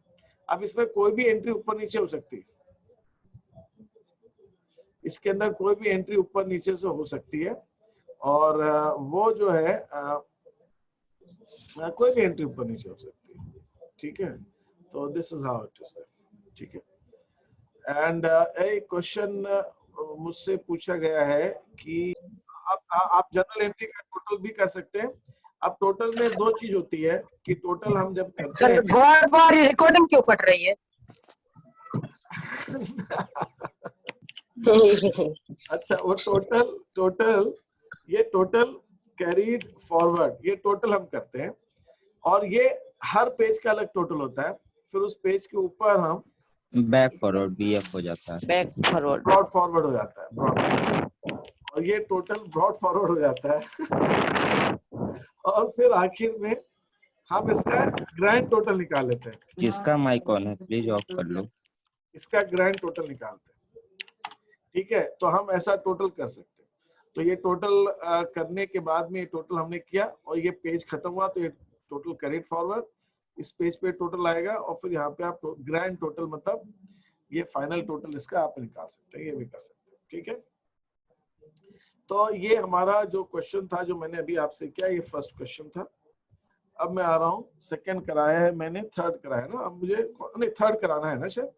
अब इसमें कोई भी एंट्री ऊपर नीचे हो सकती है, इसके अंदर कोई भी एंट्री ऊपर नीचे से हो सकती है, और वो जो है कोई भी एंट्री ऊपर नीचे हो सकती है, ठीक है। तो this is how it is, ठीक है। एंड एक क्वेश्चन मुझसे पूछा गया है कि आप जनरल एंट्री का टोटल भी कर सकते हैं। अब टोटल में दो चीज होती है कि टोटल हम जब करते हैं, बार बार रिकॉर्डिंग क्यों कट रही है? अच्छा, वो टोटल ये टोटल कैरीड फॉरवर्ड, ये टोटल हम करते हैं, और ये हर पेज का अलग टोटल होता है। फिर उस पेज के ऊपर हम बैक फॉरवर्ड बीएफ हो जाता है, बैक फॉरवर्ड, ब्रॉड फॉरवर्ड हो जाता है, ब्रॉड, और ये टोटल ब्रॉड फॉरवर्ड हो जाता है। और फिर आखिर में हम इसका ग्रैंड टोटल निकाल लेते हैं। किसका माइक ऑन है प्लीज ऑफ कर लो। इसका ग्रैंड टोटल निकालते हैं, ठीक है। तो हम ऐसा टोटल कर सकते हैं। तो ये टोटल करने के बाद में ये टोटल हमने किया और ये पेज खत्म हुआ, तो ये टोटल कैरीड फॉरवर्ड, इस पेज पे टोटल आएगा, और फिर यहाँ पे आप ग्रैंड टोटल मतलब ये फाइनल टोटल इसका आप निकाल सकते हैं, ये भी कर सकते हैं, ठीक है। तो ये हमारा जो क्वेश्चन था जो मैंने अभी आपसे किया, ये फर्स्ट क्वेश्चन था। अब मैं आ रहा हूँ, सेकंड कराया है मैंने, थर्ड कराया ना, अब मुझे नहीं थर्ड कराना है ना शायद।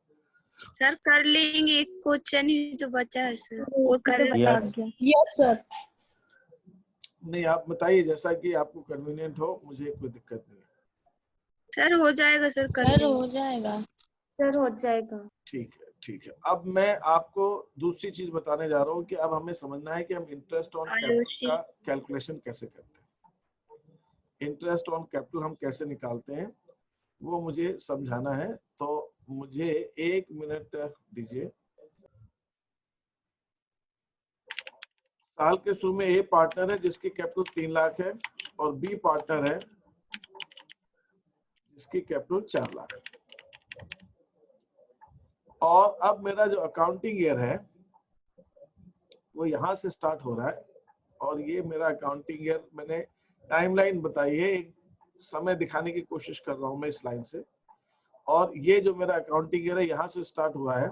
सर कर लेंगे, एक क्वेश्चन ही तो बचा है सर, और कर यस सर। नहीं, आप बताइए जैसा कि आपको कन्वीनियंट हो, मुझे कोई दिक्कत नहीं है। सर हो जाएगा सर, कर सर लेंगे। हो जाएगा। सर हो जाएगा। ठीक है, ठीक है। अब मैं आपको दूसरी चीज बताने जा रहा हूँ कि अब हमें समझना है कि हम इंटरेस्ट ऑन कैपिटल का कैलकुलेशन कैसे करते हैं। इंटरेस्ट ऑन कैपिटल हम कैसे निकालते हैं वो मुझे समझाना है, तो मुझे 1 मिनट दीजिए। साल के शुरू में ए पार्टनर है जिसकी कैपिटल 3 लाख है, और बी पार्टनर है जिसकी कैपिटल 4 लाख है। और अब मेरा जो अकाउंटिंग ईयर है वो यहां से स्टार्ट हो रहा है, और ये मेरा अकाउंटिंग ईयर, मैंने टाइमलाइन बताई है, एक समय दिखाने की कोशिश कर रहा हूं मैं इस लाइन से। और ये जो मेरा अकाउंटिंग ईयर है यहाँ से स्टार्ट हुआ है,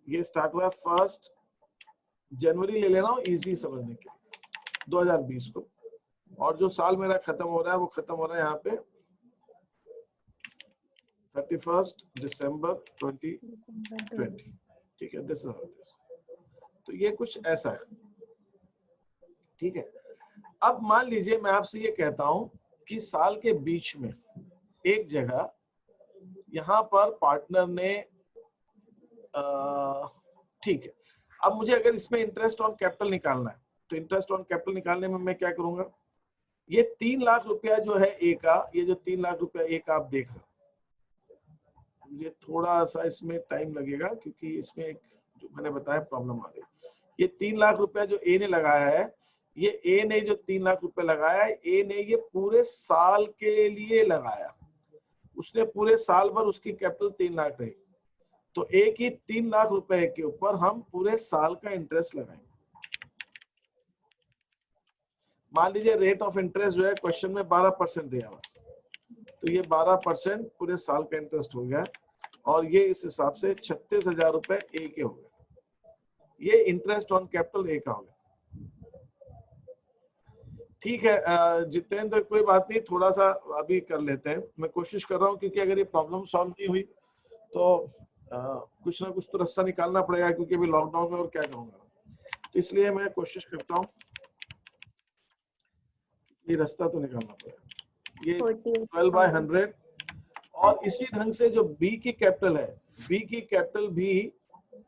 ये स्टार्ट हुआ है 1 जनवरी ले लेना इजी समझने के लिए, 2020 को। और जो साल मेरा खत्म हो रहा है वो खत्म हो रहा है यहाँ पे 31 दिसंबर 2020, ठीक है। दिस तो ये कुछ ऐसा है, ठीक है। अब मान लीजिए मैं आपसे ये कहता हूं कि साल के बीच में एक जगह यहां पर पार्टनर ने, ठीक है, अब मुझे अगर इसमें इंटरेस्ट ऑन कैपिटल निकालना है, तो इंटरेस्ट ऑन कैपिटल निकालने में मैं क्या करूंगा, ये 3 लाख रुपया जो है ए का, ये जो 3 लाख रुपया ए का आप देख रहे हो, मुझे थोड़ा सा इसमें टाइम लगेगा क्योंकि इसमें एक जो मैंने बताया प्रॉब्लम आ गई। ये 3 लाख रुपया जो ए ने लगाया है, ये ए ने जो 3 लाख रुपए लगाया है, ए ने ये पूरे साल के लिए लगाया, उसने पूरे साल भर उसकी कैपिटल 3 लाख रही, तो ए की 3 लाख रुपए के ऊपर हम पूरे साल का इंटरेस्ट लगाएंगे। मान लीजिए रेट ऑफ इंटरेस्ट जो है क्वेश्चन में 12% दिया हुआ, तो ये 12% पूरे साल का इंटरेस्ट हो गया, और ये इस हिसाब से 36,000 रुपए ए के हो गए। ये इंटरेस्ट ऑन कैपिटल ए का हो गया, ठीक है। जितेंद्र कोई बात नहीं, थोड़ा सा अभी कर लेते हैं, मैं कोशिश कर रहा हूँ, क्योंकि अगर ये प्रॉब्लम सॉल्व नहीं हुई तो कुछ ना कुछ तो रास्ता निकालना पड़ेगा, क्योंकि अभी लॉकडाउन में और क्या करूंगा, तो इसलिए मैं कोशिश करता हूँ ये रास्ता तो निकालना पड़ेगा। ये 12/100, और इसी ढंग से जो बी की कैपिटल है, बी की कैपिटल भी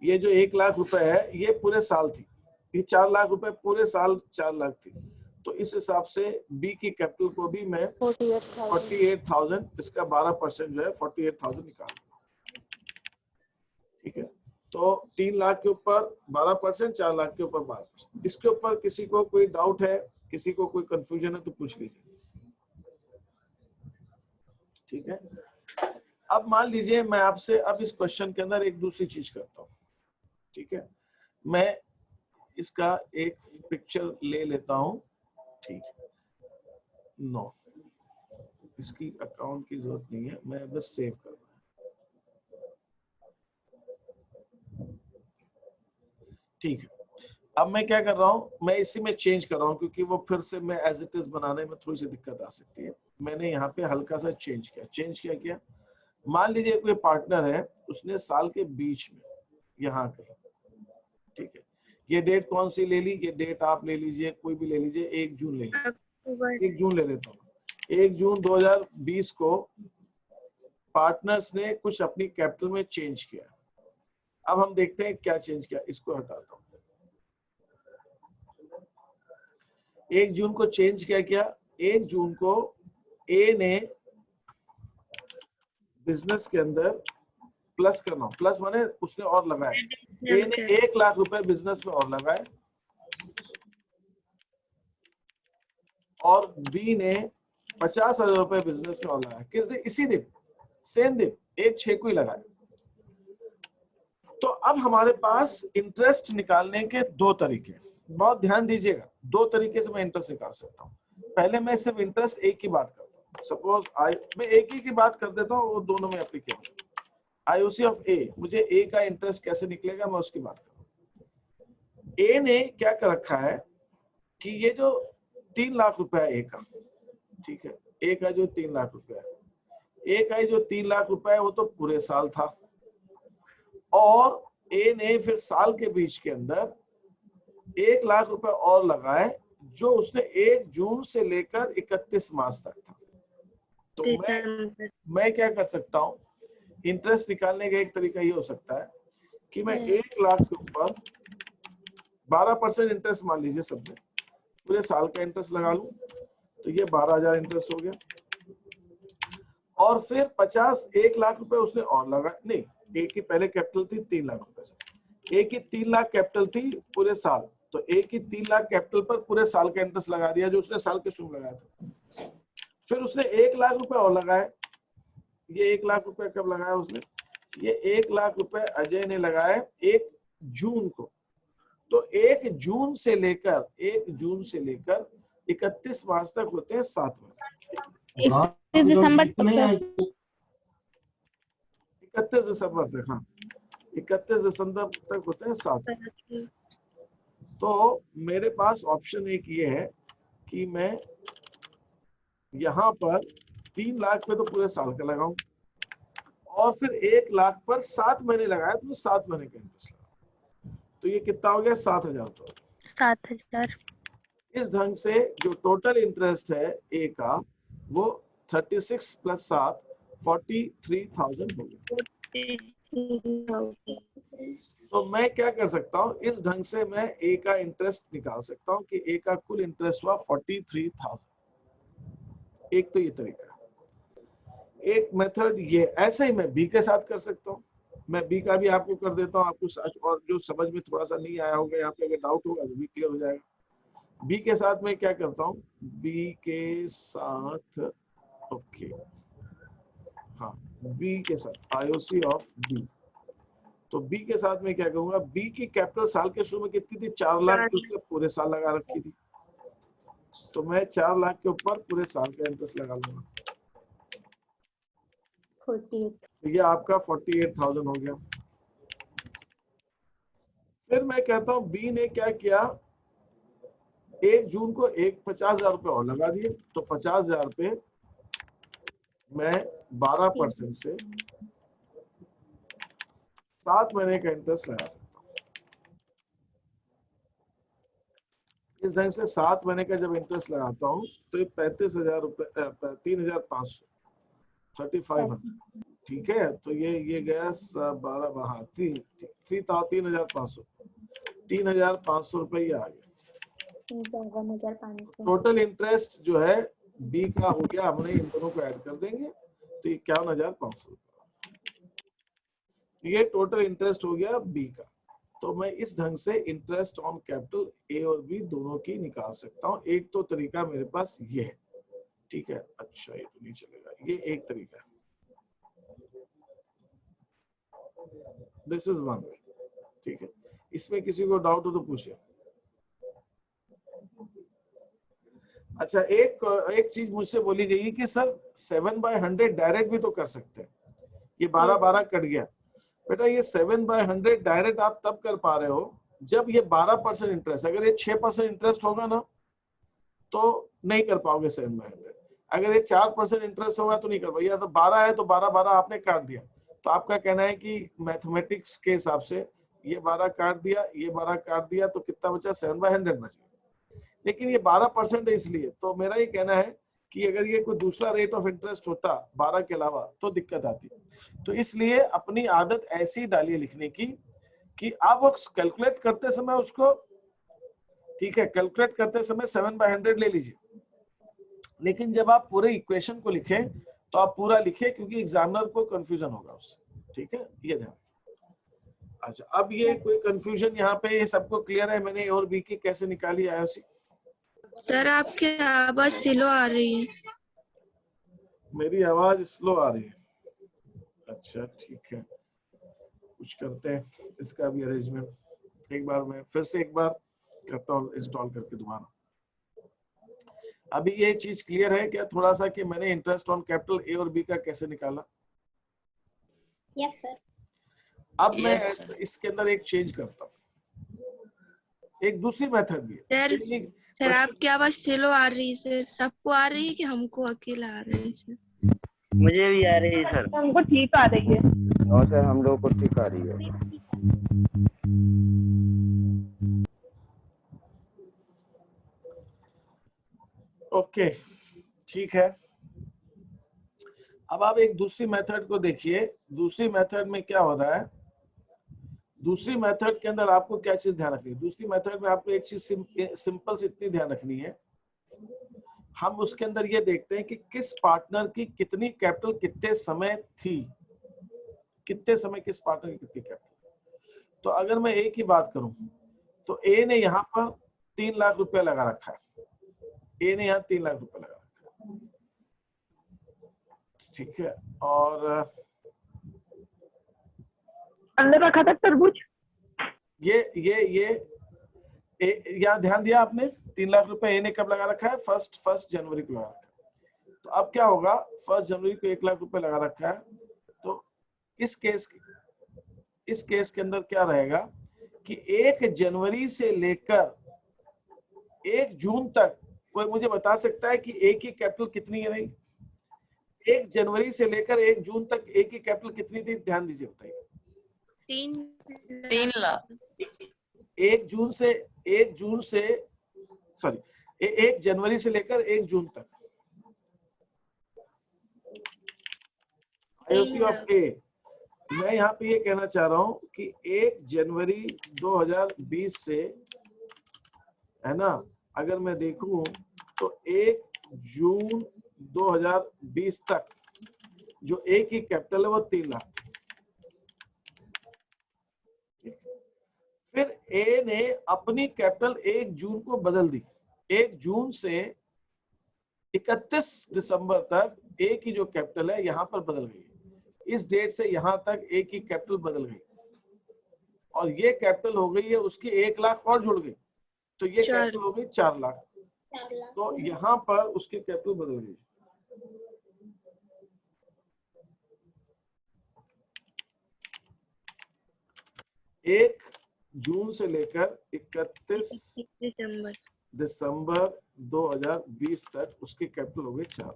ये जो 1 लाख रुपए है ये पूरे साल थी, ये 4 लाख रुपए पूरे साल 4 लाख थी, तो इस हिसाब से बी की कैपिटल को भी मैं 48,000। 48,000, इसका 12% जो है 48,000 निकाल। ठीक है, तो 3 लाख के ऊपर 12%, 4 लाख के ऊपर 12%। इसके ऊपर किसी को कोई डाउट है, किसी को कोई कंफ्यूजन है तो पूछ लीजिए। ठीक है, अब मान लीजिए मैं आपसे अब इस क्वेश्चन के अंदर एक दूसरी चीज करता हूं। ठीक है, मैं इसका एक पिक्चर ले लेता हूं। ठीक है, नो, इसकी अकाउंट की जरूरत नहीं है, मैं बस सेव कर रहा हूं। ठीक है, अब मैं क्या कर रहा हूं, मैं इसी में चेंज कर रहा हूं क्योंकि वो फिर से मैं एज इट इज बनाने में थोड़ी सी दिक्कत आ सकती है। मैंने यहाँ पे हल्का सा चेंज किया। क्या मान लीजिए कोई पार्टनर है, उसने साल के बीच में यहाँ कहीं, ठीक है, ये डेट कौन सी ले ली, ये डेट आप ले लीजिए, कोई भी ले लीजिए, 1 जून ले लीजिए, 1 जून ले लेता हूँ। 1 जून 2020 को पार्टनर्स ने कुछ अपनी कैपिटल में चेंज किया। अब हम देखते हैं क्या चेंज किया, इसको हटाता हूँ। 1 जून को चेंज क्या, 1 जून को ए ने बिजनेस के अंदर प्लस करना, प्लस माने उसने और लगाए, ए ने 1 लाख रुपए बिजनेस में और लगाए और बी ने 50,000 रुपए बिजनेस में और लगाए। किस दिन? इसी दिन, सेम दिन, 1/6 को ही लगाए। तो अब हमारे पास इंटरेस्ट निकालने के 2 तरीके, बहुत ध्यान दीजिएगा। 2 तरीके से मैं इंटरेस्ट निकाल सकता हूँ। पहले मैं सिर्फ इंटरेस्ट एक की बात करता हूँ, सपोज मैं एक ही की बात कर देता हूँ, वो दोनों में एप्लीकेबल। आईओसी ऑफ ए, मुझे ए का इंटरेस्ट कैसे निकलेगा मैं उसकी बात करूँ। ए ने क्या कर रखा है कि ये जो 3 लाख रुपए है ए का, ठीक है, ए का जो 3 लाख रुपए है, ए का जो 3 लाख रुपए है वो तो पूरे साल था, और ए ने फिर साल के बीच के अंदर 1 लाख रुपए और लगाए जो उसने 1 जून से लेकर 31 मार्च तक था। तो मैं क्या कर सकता हूँ, इंटरेस्ट निकालने का एक तरीका ये हो सकता है कि मैं 1 लाख के ऊपर 12% इंटरेस्ट मान लीजिए सब में, पूरे साल का इंटरेस्ट लगा लूं, तो ये 12,000 इंटरेस्ट हो गया। और फिर 1 लाख रुपए उसने और लगा, नहीं, एक की पहले कैपिटल थी 3 लाख रुपए से, एक की 3 लाख कैपिटल थी पूरे साल, तो एक की 3 लाख कैपिटल पर पूरे साल का इंटरेस्ट लगा दिया जो उसने साल के शुरू में लगाया था। फिर उसने 1 लाख रुपए और लगाए। ये 1 लाख रुपए कब लगाया उसने? ये 1 लाख रुपए अजय ने लगाए 1 जून को। तो 1 जून से लेकर 31 मार्च तक होते हैं 7 महीने। 31 दिसंबर तक, हाँ, 31 दिसंबर तक होते हैं 7 महीने। तो मेरे पास ऑप्शन एक ये है कि मैं यहाँ पर 3 लाख पे तो पूरे साल का लगाऊं और फिर 1 लाख पर 7 महीने लगाया तो 7 महीने का इंटरेस्ट लगा, तो ये कितना हो गया? 7,000 रुपये। 7,000। इस ढंग से जो टोटल इंटरेस्ट है ए का वो 36 + 7 43,000 हो गया। तो मैं क्या कर सकता हूँ, इस ढंग से मैं ए का इंटरेस्ट निकाल सकता हूँ कि ए का कुल इंटरेस्ट हुआ 43,000। एक तो ये तरीका है। एक मेथड ये, ऐसे ही मैं बी के साथ कर सकता हूँ। मैं बी का भी आपको कर देता हूँ, आपको और जो समझ में थोड़ा सा नहीं आया होगा यहाँ पे अगर डाउट होगा तो भी क्लियर हो जाएगा। बी के साथ मैं क्या करता हूँ, बी के साथ, ओके, हाँ, बी के साथ आईओसी ऑफ बी, तो बी के साथ में क्या करूंगा, बी की कैपिटल साल के शुरू में कितनी थी? 4 लाख, उसने पूरे साल लगा रखी थी, तो मैं 4 लाख के ऊपर पूरे साल का इंटरेस्ट लगा लूंगा। 48। तो ये आपका 48,000 हो गया। फिर मैं कहता हूं बी ने क्या किया, 1 जून को 50,000 रुपए और लगा दिए, तो 50,000 पे मैं 12% से 7 महीने का इंटरेस्ट लगा सकता हूँ। इस ढंग से 7 महीने का जब इंटरेस्ट लगाता हूँ तो ये 35,000 रुपए, 3,500, 3,500, ठीक है। तो ये गया 12, हाँ, 3,500 रुपये आ गया। 52,500। टोटल इंटरेस्ट जो है बी का हो गया, हमने इन दोनों को ऐड कर देंगे तो 51,500। ये टोटल इंटरेस्ट हो गया बी का। तो मैं इस ढंग से इंटरेस्ट ऑन कैपिटल ए और बी दोनों की निकाल सकता हूँ। एक तो तरीका मेरे पास ये है, ठीक है। अच्छा ये तो नहीं चलेगा, ये एक तरीका है, दिस इज वन वे, ठीक है। इसमें किसी को डाउट हो तो पूछिए। अच्छा एक चीज मुझसे बोली गई कि सर 7/100 डायरेक्ट भी तो कर सकते हैं, ये 12 कट गया। बेटा ये 7/100 डायरेक्ट आप तब कर पा रहे हो जब ये 12% इंटरेस्ट, अगर ये 6% इंटरेस्ट होगा ना तो नहीं कर पाओगे 7/100। अगर ये 4% इंटरेस्ट होगा तो नहीं कर पाओगे। या तो 12 है तो 12 आपने काट दिया, तो आपका कहना है कि मैथमेटिक्स के हिसाब से ये 12 काट दिया, ये 12 काट दिया, तो कितना बचा? 7/100 बच गया। लेकिन ये 12% है, इसलिए तो मेरा ये कहना है कि अगर ये कोई दूसरा रेट ऑफ इंटरेस्ट होता 12 के अलावा तो दिक्कत आती। तो इसलिए अपनी आदत ऐसी डालिए लिखने की कि आप वो कैलकुलेट करते समय उसको, ठीक है, कैलकुलेट करते समय 7/100 ले लीजिए, लेकिन जब आप पूरे इक्वेशन को लिखें तो आप पूरा लिखें, क्योंकि एग्जामिनर को कंफ्यूजन होगा उससे, ठीक है, ये ध्यान। अच्छा अब ये कोई कंफ्यूजन यहाँ पे, ये सबको क्लियर है? मैंने ए और बी की कैसे निकाली आईओसी? सर आपकी आवाज स्लो आ रही है। मेरी आवाज स्लो आ रही है? अच्छा ठीक है, कुछ करते हैं इसका भी अरेंजमेंट। एक बार मैं फिर से एक बार करता हूँ इंस्टॉल करके दोबारा। अभी ये चीज क्लियर है क्या थोड़ा सा कि मैंने इंटरेस्ट ऑन कैपिटल ए और बी का कैसे निकाला? Yes sir. अब मैं इसके अंदर एक चेंज करता हूँ, एक दूसरी मेथड भी है। सर आपकी आवाज स्लो आ रही है सर, सबको आ रही है कि हमको अकेला आ रही है सर? मुझे भी आ रही है सर। हमको ठीक आ रही है। और सर हम लोगों को ठीक आ रही है। ओके ठीक है। अब आप एक दूसरी मेथड को देखिए। दूसरी मेथड में क्या हो रहा है? दूसरी मेथड के अंदर आपको क्या चीज ध्यान रखनी है? दूसरी मेथड में आपको एक चीज सिंपल से इतनी ध्यान रखनी है, हम उसके अंदर ये देखते हैं कि किस पार्टनर की कितनी कैपिटल कितने समय थी, कितने समय किस पार्टनर की कितनी कैपिटल। तो अगर मैं ए की बात करूं तो ए ने यहाँ पर 3 लाख रुपया लगा रखा है। ए ने यहाँ 3 लाख रुपया लगा रखा है, ठीक है। और अंदर रखा था तरबूज। ये यहाँ ध्यान दिया आपने? 3 लाख रुपए ए ने कब लगा रखा है? फर्स्ट जनवरी को लगा रखा है। तो अब क्या होगा? 1 जनवरी को 1 लाख रुपए लगा रखा है। तो इस केस के अंदर क्या रहेगा कि 1 जनवरी से लेकर 1 जून तक कोई मुझे बता सकता है कि ए की कैपिटल कितनी है? नहीं, 1 जनवरी से लेकर 1 जून तक ए की कैपिटल कितनी थी? ध्यान दीजिए, बताइए। 3 लाख। 1 जनवरी से लेकर 1 जून तक आईओसी ऑफ ए। मैं यहाँ पे ये कहना चाह रहा हूँ कि 1 जनवरी 2020 से, है ना, अगर मैं देखूं तो 1 जून 2020 तक जो ए की कैपिटल है वो 3 लाख। फिर ए ने अपनी कैपिटल 1 जून को बदल दी। 1 जून से 31 दिसंबर तक ए की जो कैपिटल है यहाँ पर बदल गई। इस डेट से यहाँ तक ए की कैपिटल बदल गई और ये कैपिटल हो गई है उसकी 1 लाख और जुड़ गई, तो ये कैपिटल हो गई 4 लाख। तो यहाँ पर उसकी कैपिटल बदल गई। एक जून से लेकर 31 दिसंबर 2020 तक उसकी कैपिटल हो गई 4।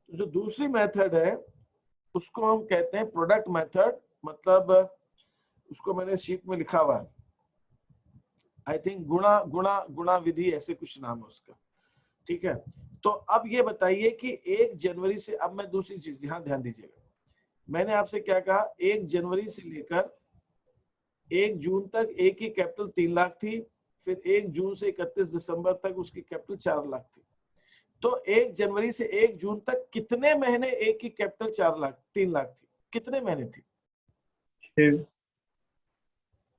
जो दूसरी मेथड है उसको हम कहते हैं प्रोडक्ट मेथड, मतलब उसको मैंने शीट में लिखा हुआ है, आई थिंक गुणा विधि, ऐसे कुछ नाम है उसका, ठीक है। तो अब ये बताइए कि 1 जनवरी से, अब मैं दूसरी चीज यहाँ ध्यान दीजिएगा, मैंने आपसे क्या कहा? 1 जनवरी से लेकर 1 जून तक ए की कैपिटल 3 लाख थी, फिर 1 जून से 31 दिसंबर तक उसकी कैपिटल 4 लाख थी। तो 1 जनवरी से 1 जून तक कितने महीने ए की कैपिटल 3 लाख थी? कितने महीने थी?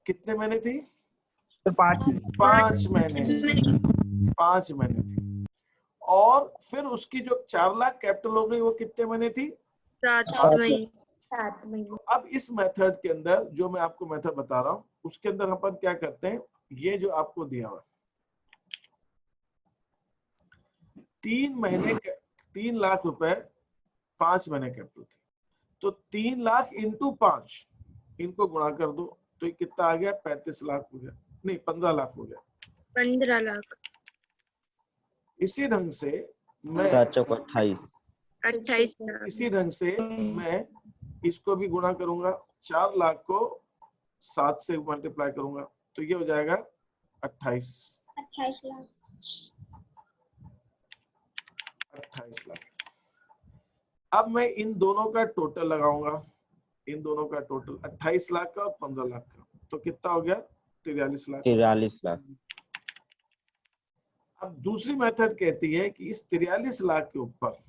कितने महीने थी? 5 महीने। 5 महीने थी। और फिर उसकी जो 4 लाख कैपिटल हो गई वो कितने महीने थी? 7 महीने। 7 महीने। अब इस मेथड के अंदर जो मैं आपको मेथड बता रहा हूं उसके अंदर अपन क्या करते हैं, ये जो आपको दिया हुआ 3 महीने 3 लाख रुपए 5 महीने कैपिटल थी, तो 3 लाख इंटू 5 इनको गुणा कर दो तो ये कितना आ गया? 35 लाख हो गया, नहीं 15 लाख हो गया। 15 लाख। इसी ढंग से मैं 7 चौक 28। 28 लाख। इसी ढंग से मैं इसको भी गुणा करूंगा, 4 लाख को 7 से मल्टीप्लाई करूंगा तो ये हो जाएगा 28 लाख। 28 लाख। अब मैं इन दोनों का टोटल लगाऊंगा, इन दोनों का टोटल 28 लाख का और 15 लाख का, तो कितना हो गया? 43 लाख। 43 लाख। अब दूसरी मेथड कहती है कि इस 43 लाख के ऊपर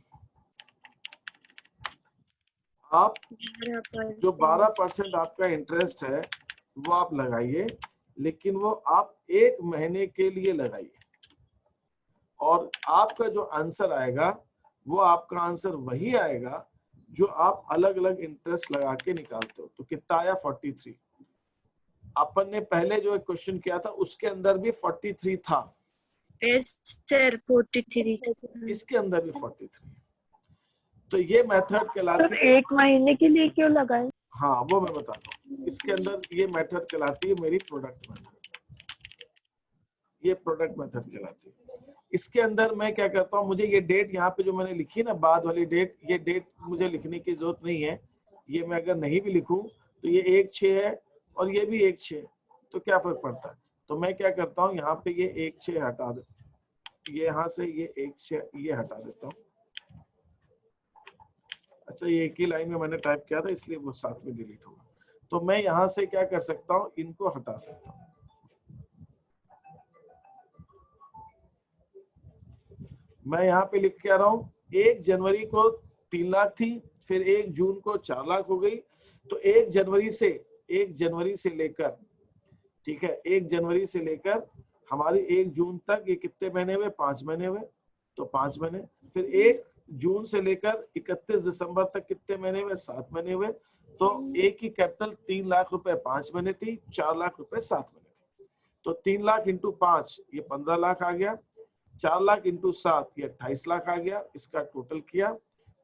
आप जो 12% आपका इंटरेस्ट है वो आप लगाइए, लेकिन वो आप 1 महीने के लिए लगाइए, और आपका जो आंसर आएगा वो आपका आंसर वही आएगा जो आप अलग अलग इंटरेस्ट लगा के निकालते हो। तो कितना आया? 43। अपन ने पहले जो एक क्वेश्चन किया था उसके अंदर भी 43 था, सर 43। इसके अंदर भी 43। तो ये मेथड कहलाती है। 1 महीने के लिए क्यों लगाए? हाँ वो मैं बताता हूँ। इसके अंदर ये मेथड कहलाती है मेरी प्रोडक्ट मेथड। ये प्रोडक्ट मेथड कहलाती है। इसके अंदर मैं क्या करता हूँ, मुझे ये डेट यहाँ पे जो मैंने लिखी ना बाद वाली डेट, ये डेट मुझे लिखने की जरूरत नहीं है। ये मैं अगर नहीं भी लिखूं तो ये 1/6 है और ये भी 1/6, तो क्या फर्क पड़ता है? तो मैं क्या करता हूँ, यहाँ पे ये 1/6 हटा दे, ये यहाँ से ये 1/6 ये हटा देता हूँ। अच्छा ये एक ही लाइन में मैंने टाइप किया था इसलिए वो साथ में डिलीट होगा। तो मैं यहाँ से क्या कर सकता हूँ, इनको हटा सकता हूँ। मैं यहाँ पे लिख के आ रहा हूँ 1 जनवरी को 3 लाख थी, फिर 1 जून को 4 लाख हो गई। तो 1 जनवरी से लेकर, ठीक है, 1 जनवरी से लेकर हमारी 1 जून तक ये कितने महीने हुए? 5 महीने हुए, तो 5 महीने। फिर 1 जून से लेकर 31 दिसंबर तक कितने महीने हुए? 7 महीने हुए। तो एक की कैपिटल 3 लाख रुपए 5 महीने थी, 4 लाख रुपए 7 महीने थी। तो 3 लाख इंटू 5 ये 15 लाख आ गया, 4 लाख इंटू 7 ये 28 लाख आ गया। इसका टोटल किया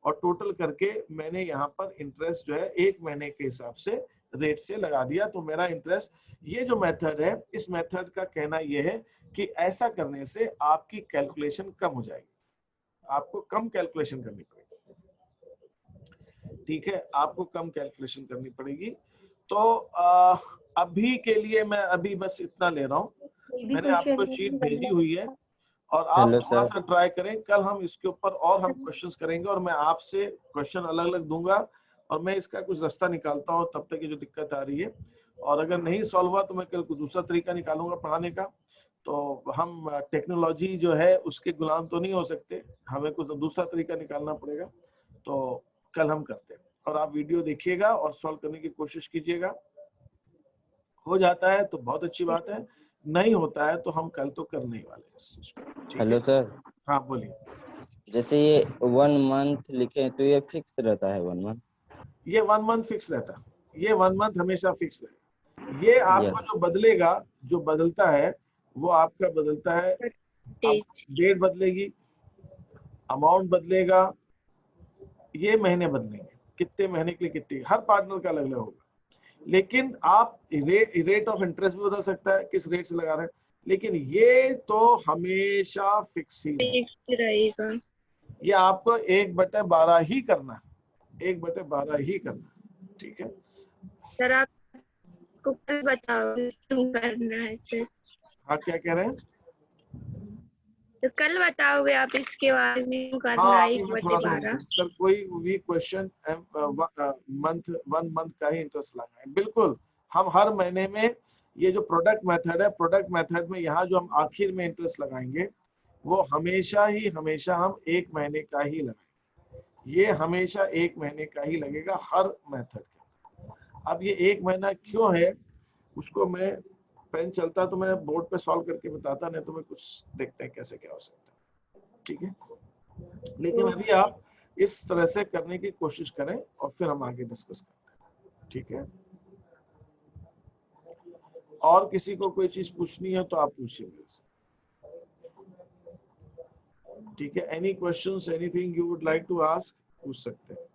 और टोटल करके मैंने यहाँ पर इंटरेस्ट जो है 1 महीने के हिसाब से रेट से लगा दिया। तो मेरा इंटरेस्ट, ये जो मेथड है, इस मेथड का कहना यह है कि ऐसा करने से आपकी कैलकुलेशन कम हो जाएगी, आपको कम कैलकुलेशन करनी पड़ेगी। ठीक है, आपको कम कैलकुलेशन करनी पड़ेगी। तो अभी के लिए मैं अभी बस इतना ले रहा हूँ। मैंने आपको शीट भेजी हुई है और आप थोड़ा सा ट्राई करें। कल हम इसके ऊपर और हम क्वेश्चंस करेंगे और मैं आपसे क्वेश्चन अलग अलग दूंगा और मैं इसका कुछ रास्ता निकालता हूँ तब तक ये जो दिक्कत आ रही है। और अगर नहीं सॉल्व हुआ तो मैं कल कुछ दूसरा तरीका निकालूंगा पढ़ाने का। तो हम टेक्नोलॉजी जो है उसके गुलाम तो नहीं हो सकते, हमें कुछ दूसरा तरीका निकालना पड़ेगा। तो कल हम करते हैं और आप वीडियो देखिएगा और सॉल्व करने की कोशिश कीजिएगा। हो जाता है तो बहुत अच्छी बात है, नहीं होता है तो हम कल तो करने ही वाले हैं इस चीज को। Hello sir. हाँ बोलिए। जैसे ये 1 मंथ लिखे तो ये फिक्स रहता है 1 मंथ? ये 1 मंथ फिक्स रहता है, ये 1 मंथ हमेशा फिक्स रहेगा। ये आपका जो बदलेगा, जो बदलता है वो आपका बदलता है, डेट बदलेगी, अमाउंट बदलेगा, ये महीने बदलेंगे, कितने महीने के लिए कितने, हर पार्टनर का अलग अलग होगा। लेकिन आप रेट ऑफ इंटरेस्ट भी बदल सकता है, किस रेट से लगा रहे हैं, लेकिन ये तो हमेशा फिक्स ही रहेगा। ये आपको 1/12 ही करना है, 1/12 ही करना है। ठीक है सर, आपको कल बताओ क्यों करना है सर? हाँ क्या कह रहे हैं? तो कल बताओगे आप इसके बारे में क्यों करना हाँ, है 1/12? सर कोई भी क्वेश्चन मंथ 1 मंथ का ही इंटरेस्ट लगाए, बिल्कुल हम हर महीने में ये जो प्रोडक्ट मेथड है, प्रोडक्ट मेथड में यहाँ जो हम आखिर में इंटरेस्ट लगाएंगे वो हमेशा हम 1 महीने का ही लगाएंगे। ये हमेशा 1 महीने का ही लगेगा हर मेथड का। अब ये 1 महीना क्यों है उसको मैं पेन चलता तो मैं बोर्ड पे सॉल्व करके बताता, नहीं तो मैं कुछ देखते हैं कैसे क्या हो सकता है, ठीक है। लेकिन अभी आप इस तरह से करने की कोशिश करें और फिर हम आगे डिस्कस करते हैं, ठीक है। और किसी को कोई चीज पूछनी है तो आप पूछिए मेरे से, ठीक है। Any questions, anything you would like to ask, पूछ सकते हैं।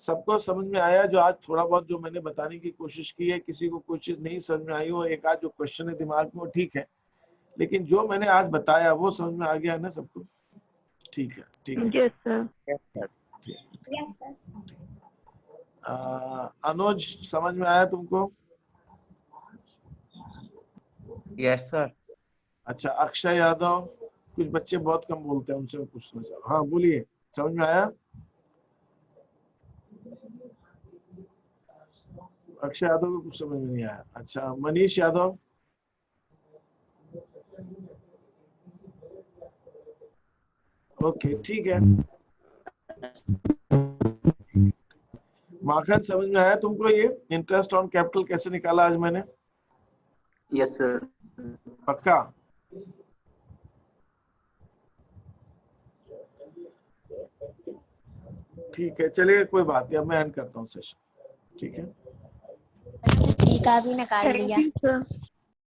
सबको समझ में आया जो आज थोड़ा बहुत जो मैंने बताने की कोशिश की है? किसी को कोई चीज नहीं समझ में आई हो, एक आध जो क्वेश्चन है दिमाग में, वो ठीक है, लेकिन जो मैंने आज बताया वो समझ में आ गया ना सबको? ठीक है, ठीक है। Yes sir. Yes sir. Anuj समझ में आया तुमको? Yes sir. अच्छा, अक्षय यादव, कुछ बच्चे बहुत कम बोलते हैं, उनसे मैं पूछना चाह रहा हूँ। हाँ बोलिए, समझ में आया? अक्षय यादव को कुछ समझ में नहीं आया। अच्छा, मनीष यादव, ओके ठीक है। माखन समझ में आया तुमको ये इंटरेस्ट ऑन कैपिटल कैसे निकाला आज मैंने? Yes sir. पक्का? ठीक है, चलिए कोई बात नहीं, अब मैं एंड करता हूँ सेशन, ठीक है। ठीक है, अभी निकाल लिया। Thank you sir.